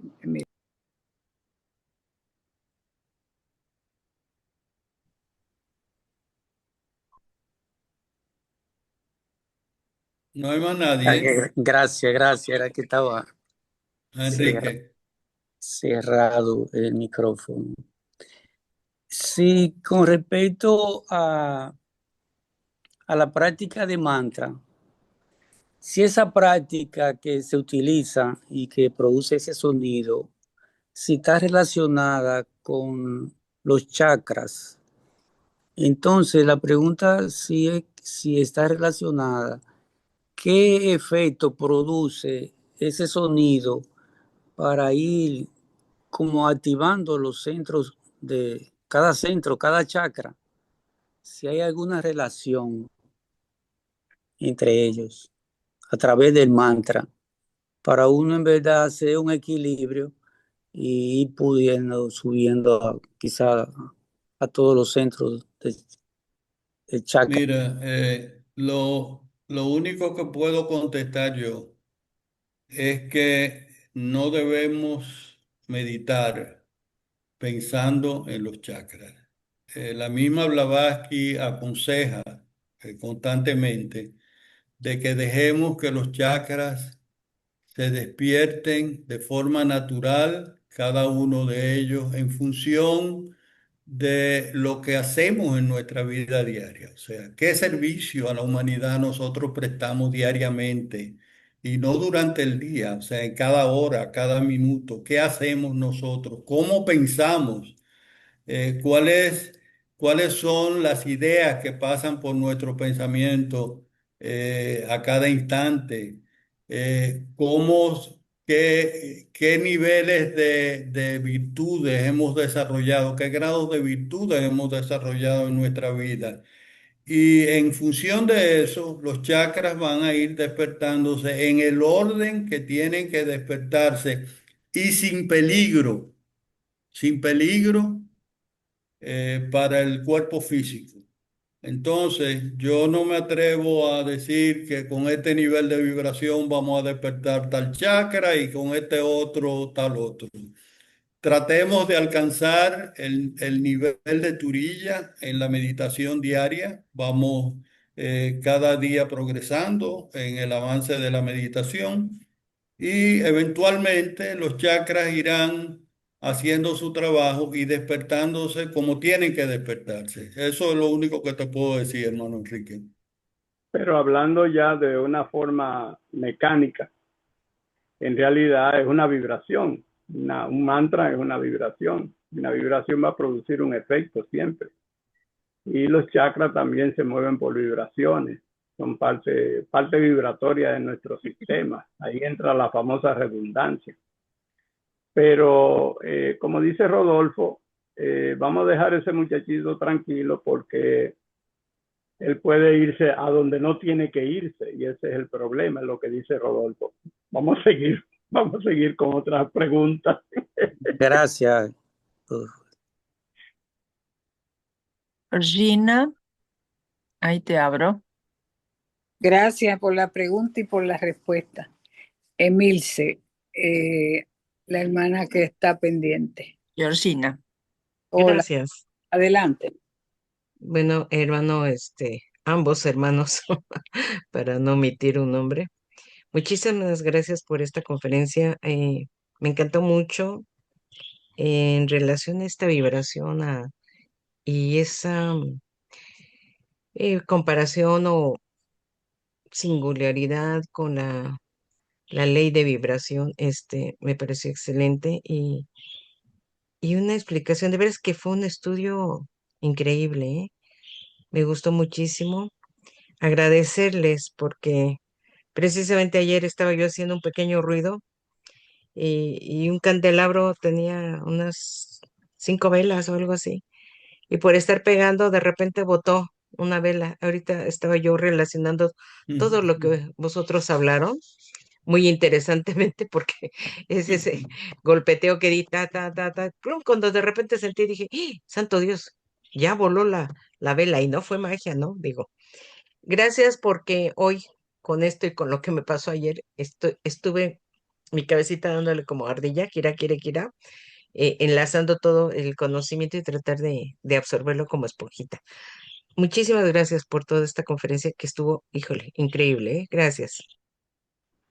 No hay más nadie. Gracias, era que estaba Enrique. cerrado el micrófono. Sí, con respecto a la práctica de mantra, si esa práctica que se utiliza y que produce ese sonido, si está relacionada con los chakras, entonces la pregunta si está relacionada, ¿qué efecto produce ese sonido para ir como activando los centros de cada centro, cada chakra? Si hay alguna relación entre ellos a través del mantra, para uno en verdad hacer un equilibrio y ir pudiendo, subiendo quizá a todos los centros del chakra. Mira, lo único que puedo contestar yo es que no debemos meditar pensando en los chakras. La misma Blavatsky aconseja constantemente de que dejemos que los chakras se despierten de forma natural, cada uno de ellos en función de lo que hacemos en nuestra vida diaria. O sea, qué servicio a la humanidad nosotros prestamos diariamente y no durante el día, o sea, en cada hora, cada minuto, qué hacemos nosotros, cómo pensamos, cuáles son las ideas que pasan por nuestro pensamiento a cada instante, qué niveles de virtudes hemos desarrollado, qué grados de virtudes hemos desarrollado en nuestra vida. Y en función de eso, los chakras van a ir despertándose en el orden que tienen que despertarse y sin peligro para el cuerpo físico. Entonces, yo no me atrevo a decir que con este nivel de vibración vamos a despertar tal chakra y con este otro tal otro. Tratemos de alcanzar el nivel de Turilla en la meditación diaria. Vamos cada día progresando en el avance de la meditación y eventualmente los chakras irán haciendo su trabajo y despertándose como tienen que despertarse. Eso es lo único que te puedo decir, hermano Enrique. Pero hablando ya de una forma mecánica, en realidad es una vibración. Un mantra es una vibración. Una vibración va a producir un efecto siempre. Y los chakras también se mueven por vibraciones. Son parte vibratoria de nuestro sistema. Ahí entra la famosa redundancia. Pero como dice Rodolfo, vamos a dejar a ese muchachito tranquilo porque él puede irse a donde no tiene que irse y ese es el problema, es lo que dice Rodolfo. Vamos a seguir con otras preguntas. Gracias. Regina, ahí te abro. Gracias por la pregunta y por la respuesta. Emilce, la hermana que está pendiente. Georgina. Hola, Gracias. adelante. Bueno, hermano, ambos hermanos, para no omitir un nombre. Muchísimas gracias por esta conferencia. Me encantó mucho en relación a esta vibración y esa comparación o singularidad con la ley de vibración. Me pareció excelente y una explicación. De veras que fue un estudio increíble, ¿eh? Me gustó muchísimo. Agradecerles porque precisamente ayer estaba yo haciendo un pequeño ruido y un candelabro tenía unas 5 velas o algo así. Y por estar pegando, de repente botó una vela. Ahorita estaba yo relacionando todo lo que vosotros hablaron. muy interesantemente porque es ese golpeteo que di, ta, ta, ta, ta, plum, cuando de repente sentí, dije, ¡Ah! Santo Dios, ya voló la vela y no fue magia, ¿no? Digo, gracias porque hoy con esto y con lo que me pasó ayer, estuve mi cabecita dándole como ardilla, kira, kira, kira, enlazando todo el conocimiento y tratar de absorberlo como esponjita. Muchísimas gracias por toda esta conferencia que estuvo, híjole, increíble, ¿eh? Gracias.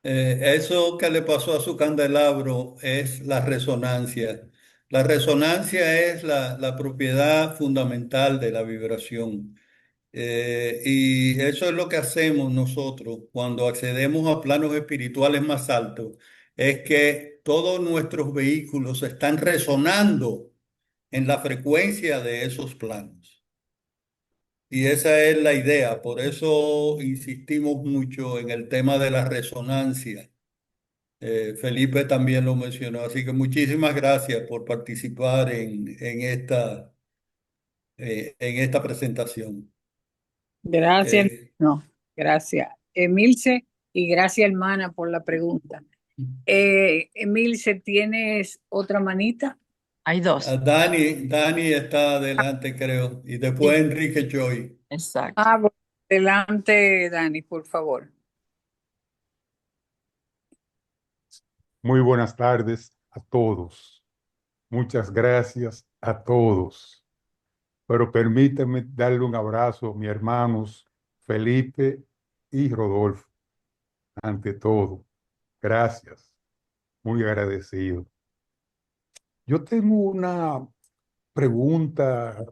Eso que le pasó a su candelabro es la resonancia. La resonancia es la propiedad fundamental de la vibración. Y eso es lo que hacemos nosotros cuando accedemos a planos espirituales más altos, es que todos nuestros vehículos están resonando en la frecuencia de esos planos. Y esa es la idea, por eso insistimos mucho en el tema de la resonancia. Felipe también lo mencionó, así que muchísimas gracias por participar en esta presentación. Gracias, Eh, no, gracias, Emilce, y gracias, hermana, por la pregunta. Emilce, ¿tienes otra manita? Hay dos. Dani está adelante, creo, y después Sí, Enrique Joy. exacto. Bueno, adelante, Dani, por favor. Muy buenas tardes a todos. Muchas gracias a todos. Pero permítanme darle un abrazo a mis hermanos Felipe y Rodolfo. Ante todo, gracias. Muy agradecido. Yo tengo una pregunta,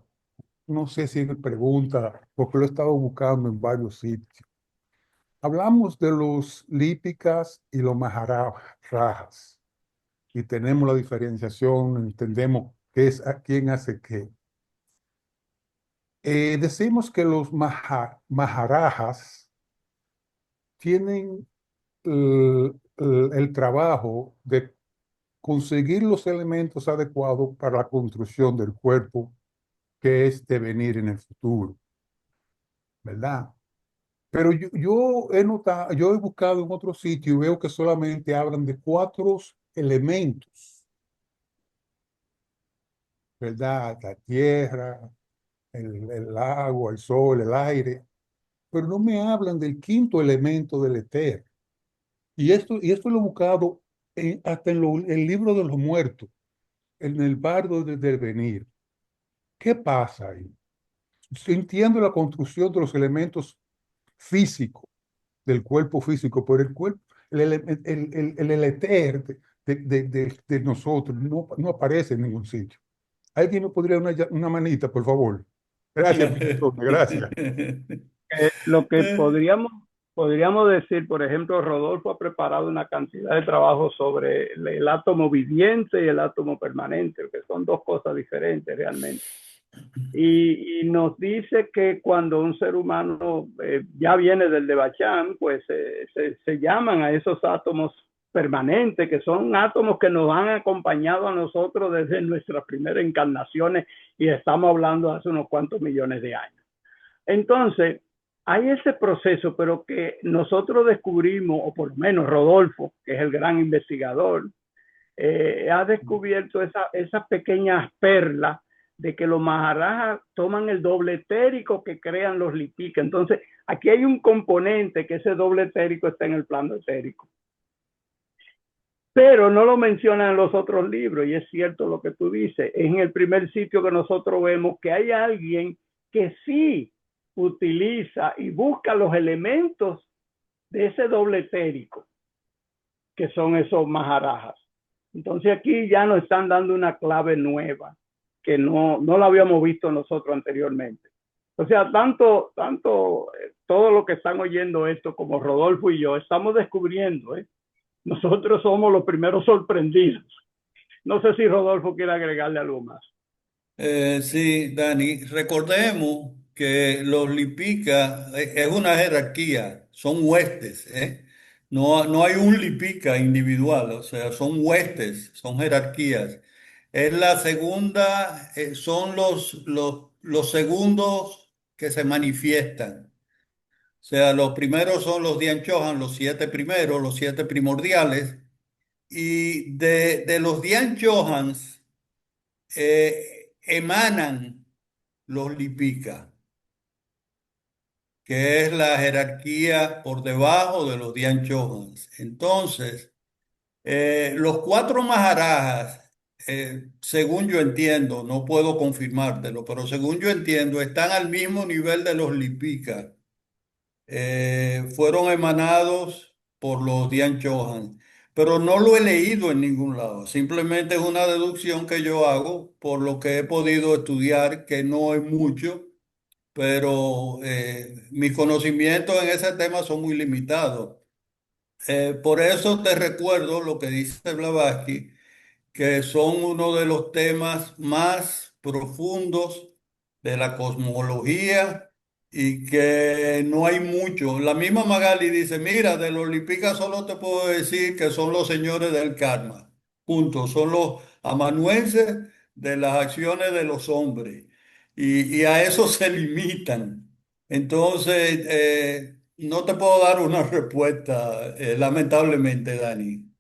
no sé si es pregunta, porque lo he estado buscando en varios sitios. Hablamos de los lípicas y los maharajas y tenemos la diferenciación, entendemos qué es a quién hace qué. Decimos que los maharajas tienen el trabajo de conseguir los elementos adecuados para la construcción del cuerpo que es devenir en el futuro, ¿verdad? Pero yo he notado, yo he buscado en otro sitio y veo que solamente hablan de 4 elementos, ¿verdad? La tierra, el agua, el sol, el aire, pero no me hablan del quinto elemento del ether. Y esto lo he buscado hasta en el libro de los muertos, en el bardo del devenir. ¿Qué pasa ahí? Sí, entiendo la construcción de los elementos físicos, del cuerpo físico, pero el cuerpo, el ether de nosotros no aparece en ningún sitio. ¿Alguien me podría dar una manita, por favor? Gracias, gracias. Lo que podríamos decir, por ejemplo, Rodolfo ha preparado una cantidad de trabajo sobre el átomo viviente y el átomo permanente, que son dos cosas diferentes realmente. Y nos dice que cuando un ser humano ya viene del Devachan, pues se llaman a esos átomos permanentes, que son átomos que nos han acompañado a nosotros desde nuestras primeras encarnaciones, y estamos hablando hace unos cuantos millones de años. Entonces, hay ese proceso, pero que nosotros descubrimos, o por lo menos Rodolfo, que es el gran investigador, ha descubierto esas pequeñas perlas de que los maharajas toman el doble etérico que crean los lipicas. Entonces, aquí hay un componente que ese doble etérico está en el plano etérico. Pero no lo mencionan en los otros libros, y es cierto lo que tú dices. Es en el primer sitio que nosotros vemos que hay alguien que sí utiliza y busca los elementos de ese doble etérico, que son esos maharajas. Entonces aquí ya nos están dando una clave nueva, que no la habíamos visto nosotros anteriormente. O sea, tanto todo lo que están oyendo esto, como Rodolfo y yo, estamos descubriendo, nosotros somos los primeros sorprendidos. No sé si Rodolfo quiere agregarle algo más. Sí, Dani, recordemos que los Lipica es una jerarquía, son huestes, ¿eh? No hay un Lipica individual, o sea, son huestes, son jerarquías. Es la segunda, son los segundos que se manifiestan. sea, los primeros son los Dian Chohan, los 7 primeros, los 7 primordiales. Y de los Dian Chohans emanan los Lipika, que es la jerarquía por debajo de los Dian Chohans. Entonces, los 4 Maharajas, según yo entiendo, no puedo confirmártelo, pero según yo entiendo, están al mismo nivel de los Lipika. Fueron emanados por los Dian Chohan, pero no lo he leído en ningún lado. Simplemente es una deducción que yo hago por lo que he podido estudiar, que no es mucho, pero mis conocimientos en ese tema son muy limitados. Por eso te recuerdo lo que dice Blavatsky, que son uno de los temas más profundos de la cosmología y que no hay mucho. La misma Magali dice, mira, de los Lipicas solo te puedo decir que son los señores del karma, punto, son los amanuenses de las acciones de los hombres y a eso se limitan. Entonces, no te puedo dar una respuesta, lamentablemente, Dani.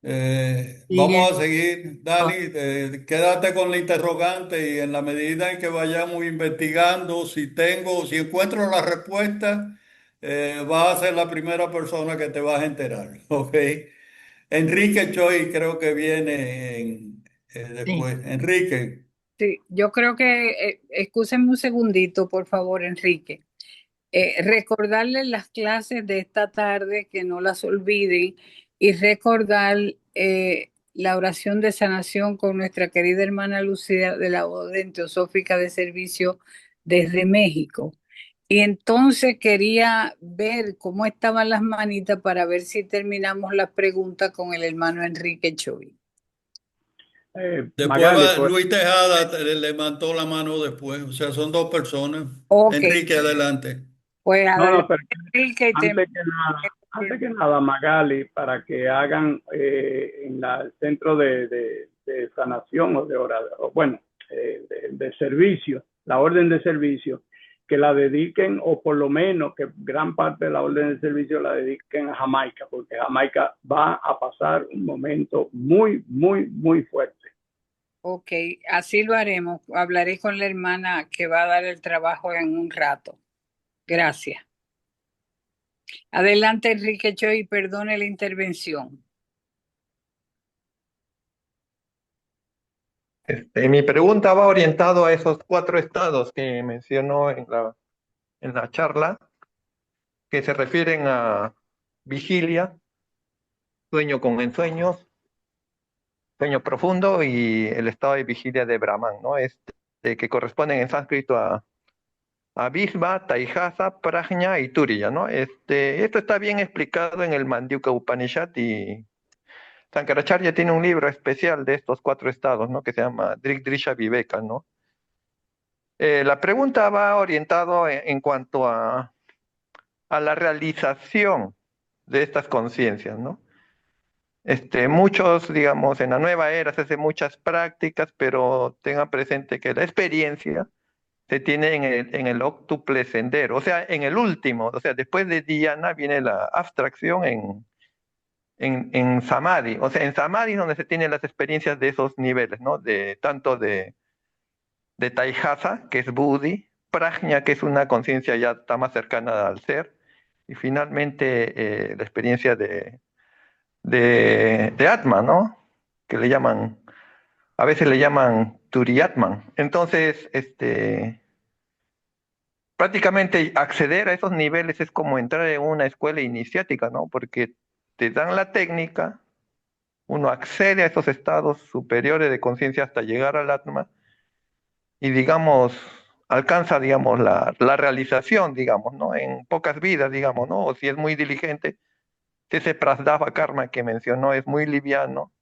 Sigue. Vamos a seguir, Dani, quédate con la interrogante y en la medida en que vayamos investigando, si encuentro la respuesta, vas a ser la primera persona que te vas a enterar, ¿ok? Enrique Choi creo que viene Sí. después. Enrique, Sí, yo creo que, excúsenme un segundito, por favor, Enrique. Recordarles las clases de esta tarde, que no las olviden, y recordar la oración de sanación con nuestra querida hermana Lucía de la Orden Teosófica de Servicio desde México. Y entonces quería ver cómo estaban las manitas para ver si terminamos las preguntas con el hermano Enrique Choi. después Magali, pues, Luis Tejada le levantó la mano después, o sea, son 2 personas. Ok, Enrique, adelante. pues no, adelante, pero Enrique, y antes que nada, Magali, para que hagan en el centro de sanación o de o bueno, de servicio, la orden de servicio, que la dediquen, o por lo menos que gran parte de la orden de servicio la dediquen a Jamaica, porque Jamaica va a pasar un momento muy, muy, muy fuerte. Ok, así lo haremos. Hablaré con la hermana que va a dar el trabajo en un rato. Gracias. Adelante, Enrique Choi, perdone la intervención. Mi pregunta va orientado a esos 4 estados que mencionó en la charla, que se refieren a vigilia, sueño con ensueños, sueño profundo y el estado de vigilia de Brahman, ¿no? Que corresponden en sánscrito a Visva, Taihasa, Prajna y Turiya, ¿no? Esto está bien explicado en el Mandukya Upanishad y Sankaracharya tiene un libro especial de estos 4 estados, ¿no? Que se llama Drisha Viveka, ¿no? La pregunta va orientado en cuanto a la realización de estas conciencias, ¿no? Muchos, digamos, en la nueva era se hacen muchas prácticas, pero tengan presente que la experiencia se tiene en el óctuple sendero, o sea, en el último, o sea, después de dhyana viene la abstracción en samadhi, o sea, en samadhi es donde se tienen las experiencias de esos niveles, ¿no? Tanto de taihasa, que es buddhi, prajna, que es una conciencia ya está más cercana al ser, y finalmente la experiencia de Atman, ¿no? Que a veces le llaman Turiatman. Entonces, prácticamente acceder a esos niveles es como entrar en una escuela iniciática, ¿no? Porque te dan la técnica, uno accede a esos estados superiores de conciencia hasta llegar al Atman y, digamos, alcanza, digamos, la realización, digamos, ¿no? En pocas vidas, digamos, ¿no? O si es muy diligente, si ese prasdava karma que mencionó es muy liviano,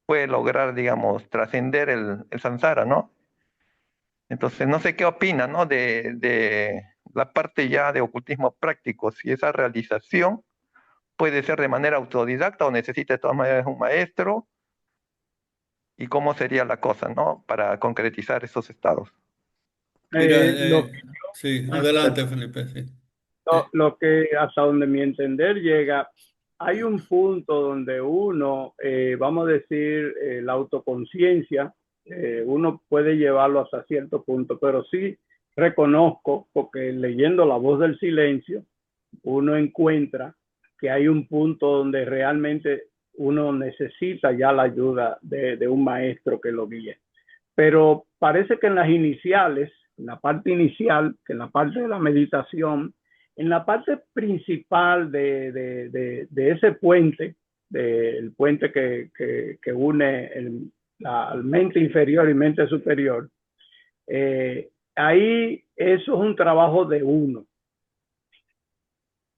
puede lograr, digamos, trascender el samsara, ¿no? Entonces, no sé qué opina, ¿no? De la parte ya de ocultismo práctico, si esa realización puede ser de manera autodidacta o necesita de todas maneras un maestro, y cómo sería la cosa, ¿no? Para concretizar esos estados. Mira, Lo que sí, yo, adelante, Felipe. Sí. Lo que hasta donde mi entender llega, hay un punto donde uno, vamos a decir, la autoconciencia, uno puede llevarlo hasta cierto punto, pero sí reconozco, porque leyendo La Voz del Silencio, uno encuentra que hay un punto donde realmente uno necesita ya la ayuda de un maestro que lo guíe. Pero parece que en las iniciales, en la parte inicial, que en la parte de la meditación, en la parte principal de ese puente, del puente que une la mente inferior y mente superior, ahí eso es un trabajo de uno.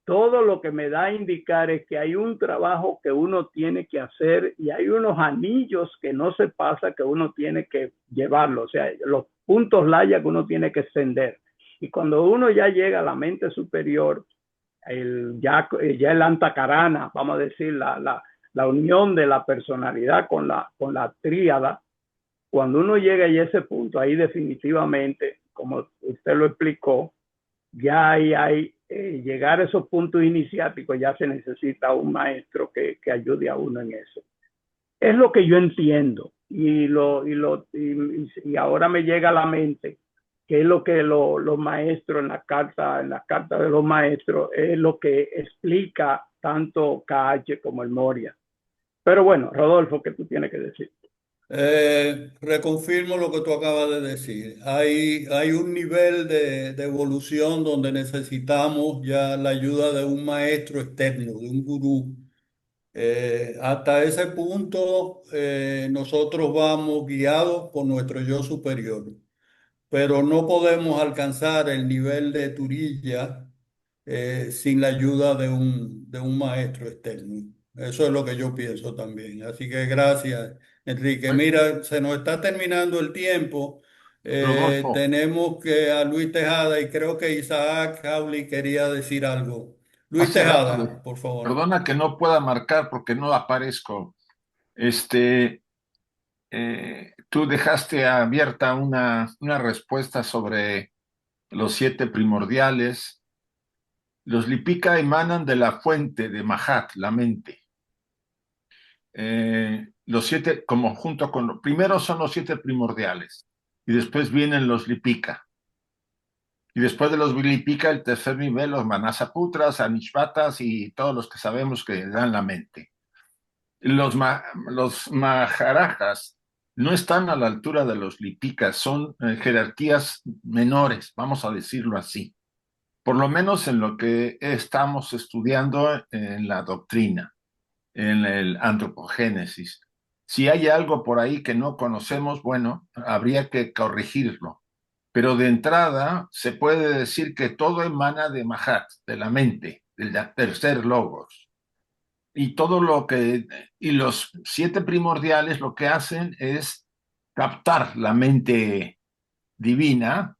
Todo lo que me da a indicar es que hay un trabajo que uno tiene que hacer y hay unos anillos que no se pasa, que uno tiene que llevarlo, o sea, los puntos laya que uno tiene que extender. Y cuando uno ya llega a la mente superior, ya el antacarana, vamos a decir, la unión de la personalidad con la tríada, cuando uno llega a ese punto, ahí definitivamente, como usted lo explicó, ya hay llegar a esos puntos iniciáticos, ya se necesita un maestro que ayude a uno en eso. Es lo que yo entiendo y ahora me llega a la mente que es lo que los maestros en la carta de los maestros es lo que explica tanto KH como el Moria. Pero bueno, Rodolfo, ¿qué tú tienes que decir? Reconfirmo lo que tú acabas de decir. Hay un nivel de evolución donde necesitamos ya la ayuda de un maestro externo, de un gurú. Hasta ese punto, nosotros vamos guiados por nuestro yo superior, pero no podemos alcanzar el nivel de Turilla sin la ayuda de un maestro externo. Eso es lo que yo pienso también. Así que gracias, Enrique. Oye, Mira, se nos está terminando el tiempo. Rodolfo, Tenemos que a Luis Tejada y creo que Isaac Jauli quería decir algo. Luis hace rato, Tejada, por favor. perdona que no pueda marcar porque no aparezco. Este, tú dejaste abierta una respuesta sobre los 7 primordiales. Los Lipika emanan de la fuente de Mahat, la mente. Los 7, como junto con, primero son los 7 primordiales y después vienen los Lipika. Y después de los Lipika, el tercer nivel, los Manasaputras, Anishvatas y todos los que sabemos que dan la mente. Los Maharajas no están a la altura de los Lipikas, son jerarquías menores, vamos a decirlo así. Por lo menos en lo que estamos estudiando en la doctrina, en el antropogénesis. Si hay algo por ahí que no conocemos, bueno, habría que corregirlo. Pero de entrada se puede decir que todo emana de Mahat, de la mente, del tercer logos. Y todo lo que, y los 7 primordiales lo que hacen es captar la mente divina,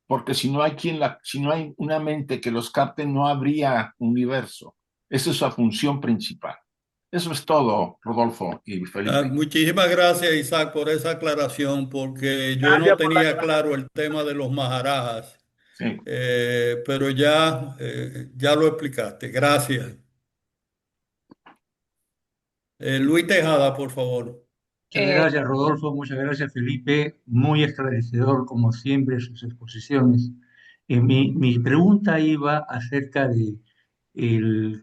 porque si no hay una mente que los capte, no habría universo. Esa es su función principal. Eso es todo, Rodolfo y Felipe. Muchísimas gracias, Isaac, por esa aclaración, porque yo no Gracias por la tenía claro aclaración. el tema de los Maharajas, Sí. pero ya lo explicaste. Gracias. Luis Tejada, por favor. Muchas Eh, gracias, Rodolfo. Muchas gracias, Felipe. Muy esclarecedor, como siempre, sus exposiciones. Mi pregunta iba acerca de el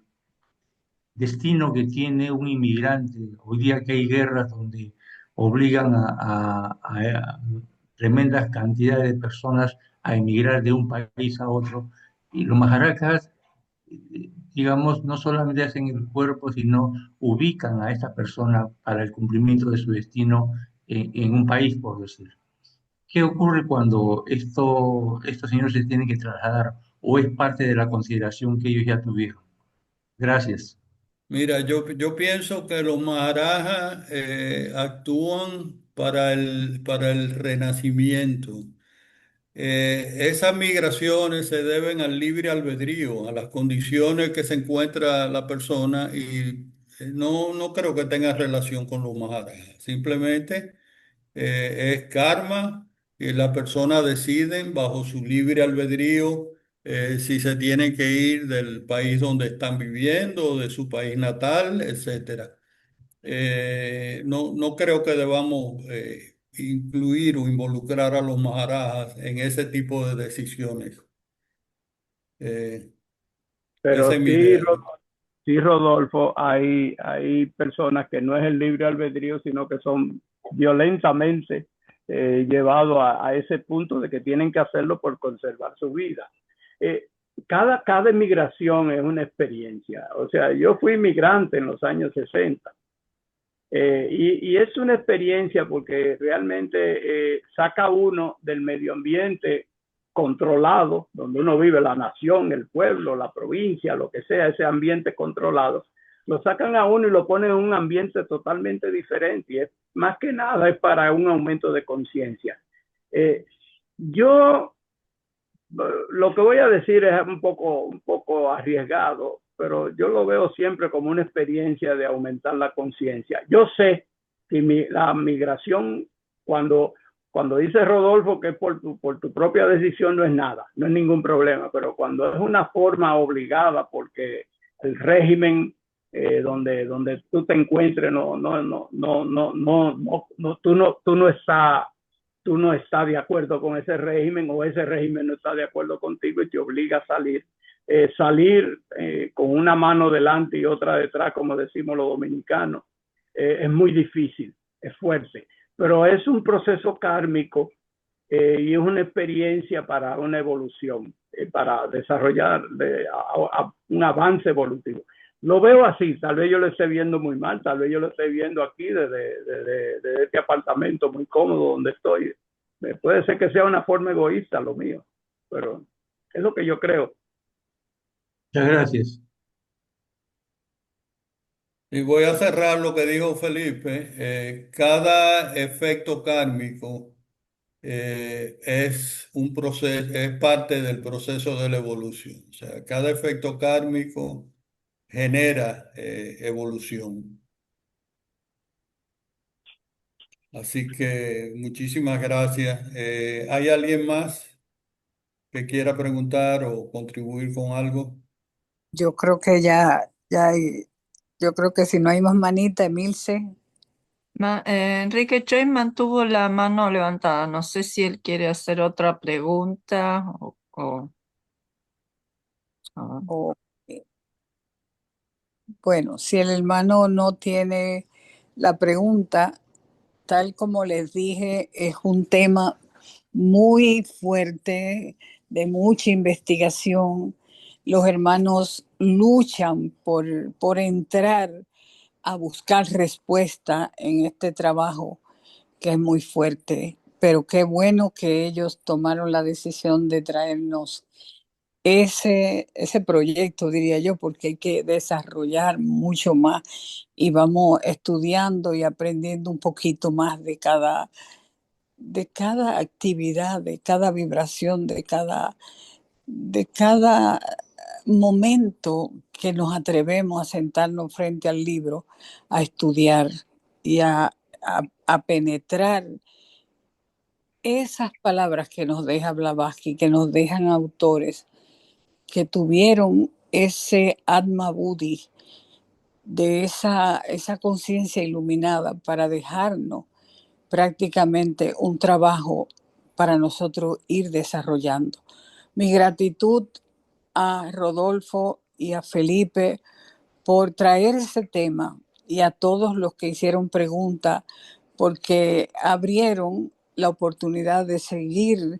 destino que tiene un inmigrante. Hoy día que hay guerras donde obligan a tremendas cantidades de personas a emigrar de un país a otro. Y los maharajás, digamos, no solamente hacen el cuerpo, sino ubican a esta persona para el cumplimiento de su destino en un país, por decir. ¿Qué ocurre cuando estos señores se tienen que trasladar o es parte de la consideración que ellos ya tuvieron? Gracias. Mira, yo pienso que los Maharajas actúan para el renacimiento. Esas migraciones se deben al libre albedrío, a las condiciones que se encuentra la persona y no creo que tenga relación con los Maharajas. Simplemente es karma y la persona decide bajo su libre albedrío si se tienen que ir del país donde están viviendo, de su país natal, etcétera. No creo que debamos incluir o involucrar a los maharajas en ese tipo de decisiones. Esa Pero es mi sí, idea. sí, Rodolfo, hay personas que no es el libre albedrío, sino que son violentamente llevados a ese punto de que tienen que hacerlo por conservar su vida. Cada emigración es una experiencia. O sea, yo fui inmigrante en los años 60 y es una experiencia porque realmente saca uno del medio ambiente controlado, donde uno vive, la nación, el pueblo, la provincia, lo que sea, ese ambiente controlado, lo sacan a uno y lo ponen en un ambiente totalmente diferente. Y es, más que nada es para un aumento de conciencia. Yo lo que voy a decir es un poco arriesgado, pero yo lo veo siempre como una experiencia de aumentar la conciencia. Yo sé que la migración, cuando dice Rodolfo que es por tu propia decisión, no es nada, no es ningún problema, pero cuando es una forma obligada, porque el régimen donde tú te encuentres, tú no estás de acuerdo con ese régimen, o ese régimen no está de acuerdo contigo y te obliga a salir. Salir con una mano delante y otra detrás, como decimos los dominicanos, es muy difícil, es fuerte, pero es un proceso kármico y es una experiencia para una evolución, para desarrollar un avance evolutivo. Lo veo así, tal vez yo lo esté viendo muy mal, tal vez yo lo esté viendo aquí desde este apartamento muy cómodo donde estoy. Puede ser que sea una forma egoísta lo mío, pero es lo que yo creo. Muchas gracias. Y voy a cerrar lo que dijo Felipe. Cada efecto kármico es un proceso, es parte del proceso de la evolución. O sea, cada efecto kármico genera evolución. Así que muchísimas gracias. ¿Hay alguien más que quiera preguntar o contribuir con algo? Yo creo que yo creo que si no hay más manita, Emilce. Enrique Choi mantuvo la mano levantada. No sé si él quiere hacer otra pregunta o, bueno, si el hermano no tiene la pregunta, tal como les dije, es un tema muy fuerte, de mucha investigación. Los hermanos luchan por entrar a buscar respuesta en este trabajo que es muy fuerte, pero qué bueno que ellos tomaron la decisión de traernos ese proyecto, diría yo, porque hay que desarrollar mucho más y vamos estudiando y aprendiendo un poquito más de cada actividad, de cada vibración, de cada momento que nos atrevemos a sentarnos frente al libro, a estudiar y a penetrar esas palabras que nos deja Blavatsky, que nos dejan autores que tuvieron ese Atma Buddhi, de esa conciencia iluminada para dejarnos prácticamente un trabajo para nosotros ir desarrollando. Mi gratitud a Rodolfo y a Felipe por traer ese tema, y a todos los que hicieron preguntas, porque abrieron la oportunidad de seguir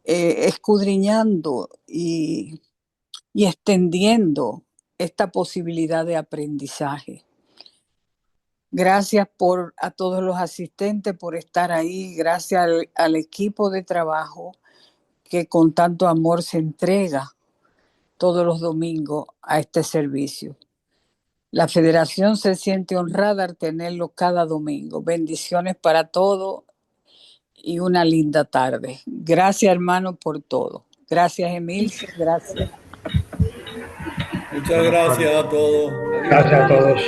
escudriñando y extendiendo esta posibilidad de aprendizaje. Gracias a todos los asistentes por estar ahí, gracias al equipo de trabajo que con tanto amor se entrega todos los domingos a este servicio. La Federación se siente honrada al tenerlo cada domingo. Bendiciones para todos y una linda tarde. Gracias, hermano, por todo. Gracias, Emil. Gracias. Muchas gracias a todos. Gracias a todos.